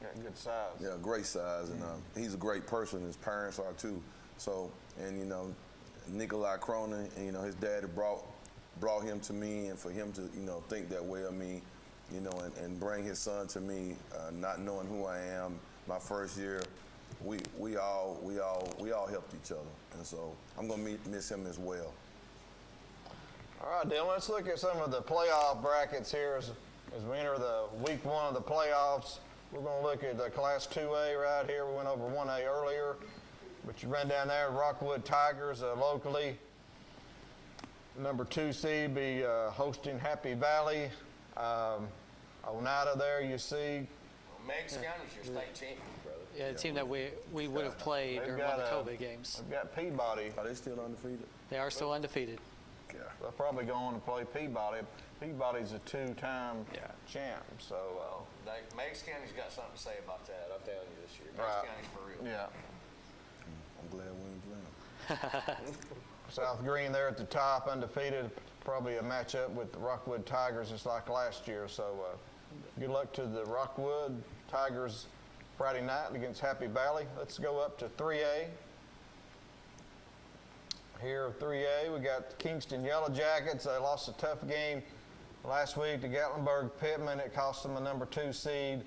Got good size. Yeah, great size, and he's a great person. His parents are too. So, and you know, Nikolai Cronin, and you know, his daddy brought him to me, and for him to, you know, think that way of me, you know, and bring his son to me, not knowing who I am. My first year, we all helped each other, and so I'm gonna miss him as well. All right, Dylan, let's look at some of the playoff brackets here as we enter the week 1 of the playoffs. We're going to look at the Class 2A right here. We went over 1A earlier, but you run down there, Rockwood Tigers locally. Number 2 seed be hosting Happy Valley. Oneida there, you see. Meigs County's your state champion, brother. Yeah, a team that we would have played during one of the COVID games. They've got Peabody. Are they still undefeated? They are still undefeated. Yeah. They'll probably go on to play Peabody. Peabody's a 2-time champ, so. Meigs County's got something to say about that, I'm telling you this year. Meigs County's for real. Yeah. I'm glad we ain't playing. South Green there at the top, undefeated. Probably a matchup with the Rockwood Tigers just like last year, so good luck to the Rockwood Tigers Friday night against Happy Valley. Let's go up to 3A. Here, 3A, we got Kingston Yellow Jackets. They lost a tough game last week to Gatlinburg Pittman. It cost them a number 2 seed,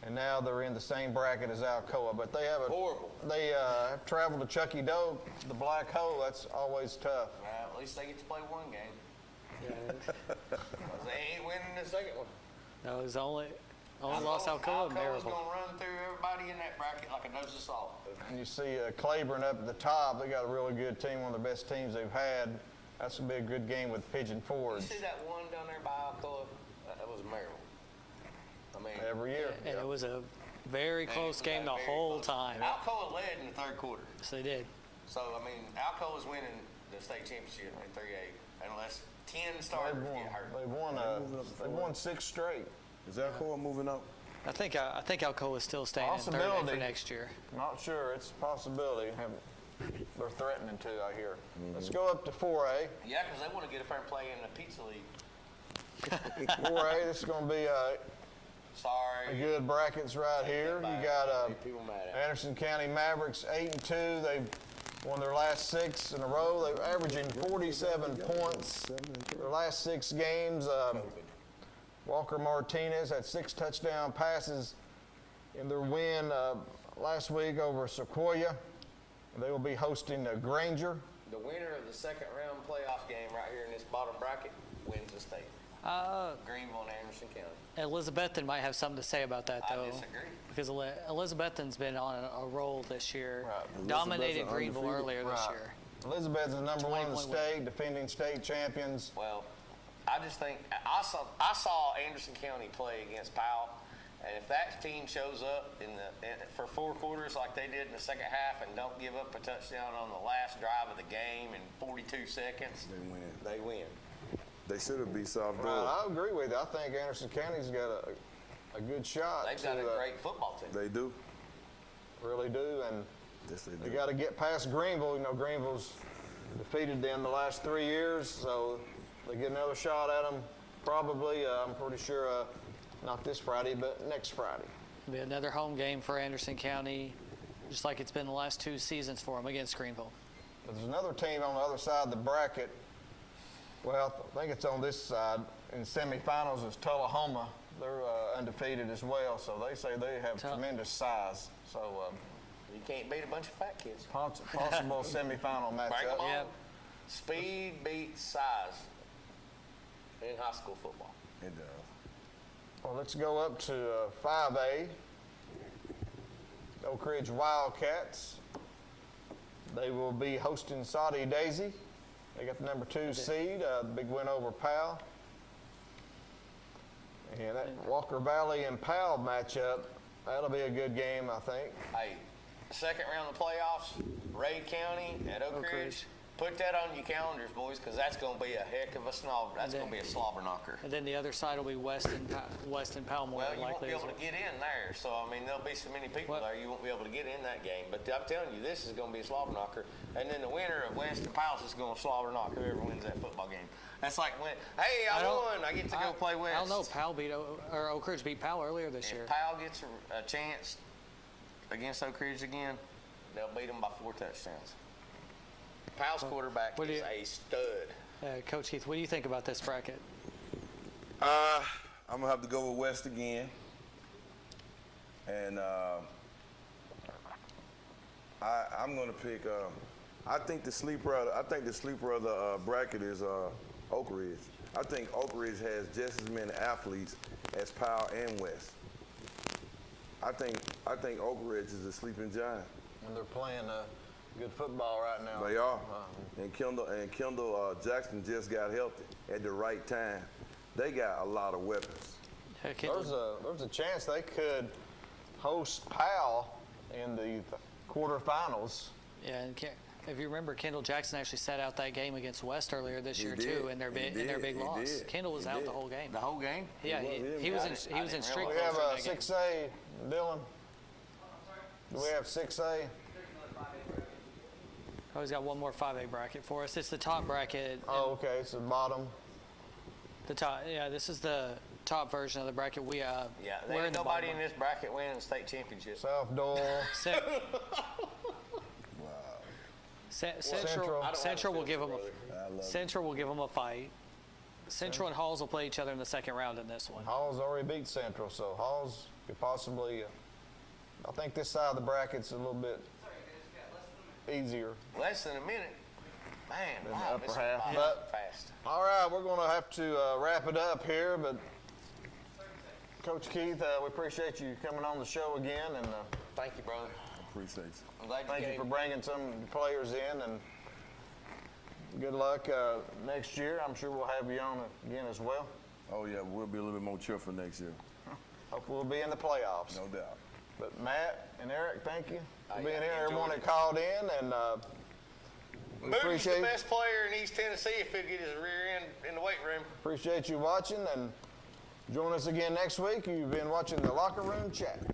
and now they're in the same bracket as Alcoa. But they have have traveled to Chucky Doe, the Black Hole. That's always tough. Well, at least they get to play one game. They ain't winning the second one. No, it was only lost Alcoa and Alcoa's going to run through everybody in that bracket like a nose of salt. And you see Claiborne up at the top. They got a really good team, one of the best teams they've had. That's going to be a good game with Pigeon Forge. You see that one down there by Alcoa? That was Maryland. I mean, every year. And it was a very close game the whole time. Alcoa led in the third quarter. Yes, they did. So, I mean, Alcoa is winning the state championship in 3A unless 10 starters get hurt. They've won 6 straight. Is Alcoa moving up? I think Alcoa is still staying in 3A for next year. Not sure. It's a possibility. They're threatening to, I hear. Let's go up to 4A. Yeah, because they want to get up there and play in the pizza league. 4A, this is going to be a good brackets right here. You got Anderson County Mavericks 8-2. They've won their last 6 in a row. They're averaging 47 points their last 6 games. Walker Martinez had 6 touchdown passes in their win last week over Sequoia. They will be hosting Granger. The winner of the second round playoff game right here in this bottom bracket wins the state. Greenville and Anderson County. Elizabethton might have something to say about that, though. I disagree. Because Elizabethton's been on a roll this year. Right. Dominated Greenville earlier this year. Elizabeth's the number one in the state, defending state champions. Well, I just think I saw Anderson County play against Powell, and if that team shows up for 4 quarters like they did in the second half and don't give up a touchdown on the last drive of the game in 42 seconds, they win. They should have beat South Door. Right, I agree with you. I think Anderson County's got a good shot. They've got a great football team. They do. Really do, and yes, they got to get past Greenville. You know, Greenville's defeated them the last 3 years, so they get another shot at them probably, I'm pretty sure, not this Friday, but next Friday. It'll be another home game for Anderson County, just like it's been the last 2 seasons for them against Greenville. But there's another team on the other side of the bracket. Well, I think it's on this side. In semifinals is Tullahoma. They're undefeated as well, so they say they have tremendous size. So you can't beat a bunch of fat kids. Possible semifinal matchup. Yep. Speed beats size in high school football. It does. Well, let's go up to 5A. Oak Ridge Wildcats. They will be hosting Saudi Daisy. They got the number 2 seed, the big win over Powell. And that Walker Valley and Powell matchup, that'll be a good game, I think. Hey, second round of the playoffs, Ray County at Oak Ridge. Put that on your calendars, boys, because that's going to be a heck of a slobber. That's going to be a slobber knocker. And then the other side will be West and Powell more well, you won't likely. be able to get in there. So, I mean, there'll be so many people there, you won't be able to get in that game. But I'm telling you, this is going to be a slobber knocker. And then the winner of West and Powell is going to slobber knock whoever wins that football game. That's like when, hey, I won. I get to go play West. I don't know. Powell Oak Ridge beat Powell earlier this year. If Powell gets a chance against Oak Ridge again, they'll beat them by 4 touchdowns. Powell's quarterback is a stud. Coach Heath, what do you think about this bracket? I'm going to have to go with West again. And I'm going to pick, I think the sleeper of the bracket is Oak Ridge. I think Oak Ridge has just as many athletes as Powell and West. I think Oak Ridge is a sleeping giant. And they're playing good football right now. They are. And Kendall Jackson just got healthy at the right time. They got a lot of weapons. There's a chance they could host Powell in the quarterfinals. Yeah, and if you remember, Kendall Jackson actually sat out that game against West earlier this year too, in their big loss. Kendall was out the whole game. The whole game? Yeah, he was in strict. We have 6A, Dylan. Do we have 6A? Oh, he's got one more 5A bracket for us. It's the top bracket. Oh, okay. It's the bottom. The top. Yeah, this is the top version of the bracket. Yeah, there ain't nobody in this bracket winning the state championship. South Door. Central will give them a fight. Central and Halls will play each other in the second round in this one. Halls already beat Central, so Halls could possibly. I think this side of the bracket's a little bit easier. Less than a minute. Man, wow, this fast. All right, we're going to have to wrap it up here, but Coach Keith, we appreciate you coming on the show again, and thank you, brother. Appreciate you. I'm glad thank you for bringing some players in, and good luck next year. I'm sure we'll have you on again as well. Oh yeah, we'll be a little bit more cheerful next year. Hope we'll be in the playoffs. No doubt. But Matt and Eric, thank you for being here. Everyone that called in, and we appreciate the best player in East Tennessee if he'll get his rear end in the weight room. Appreciate you watching, and join us again next week. You've been watching the Locker Room Chat.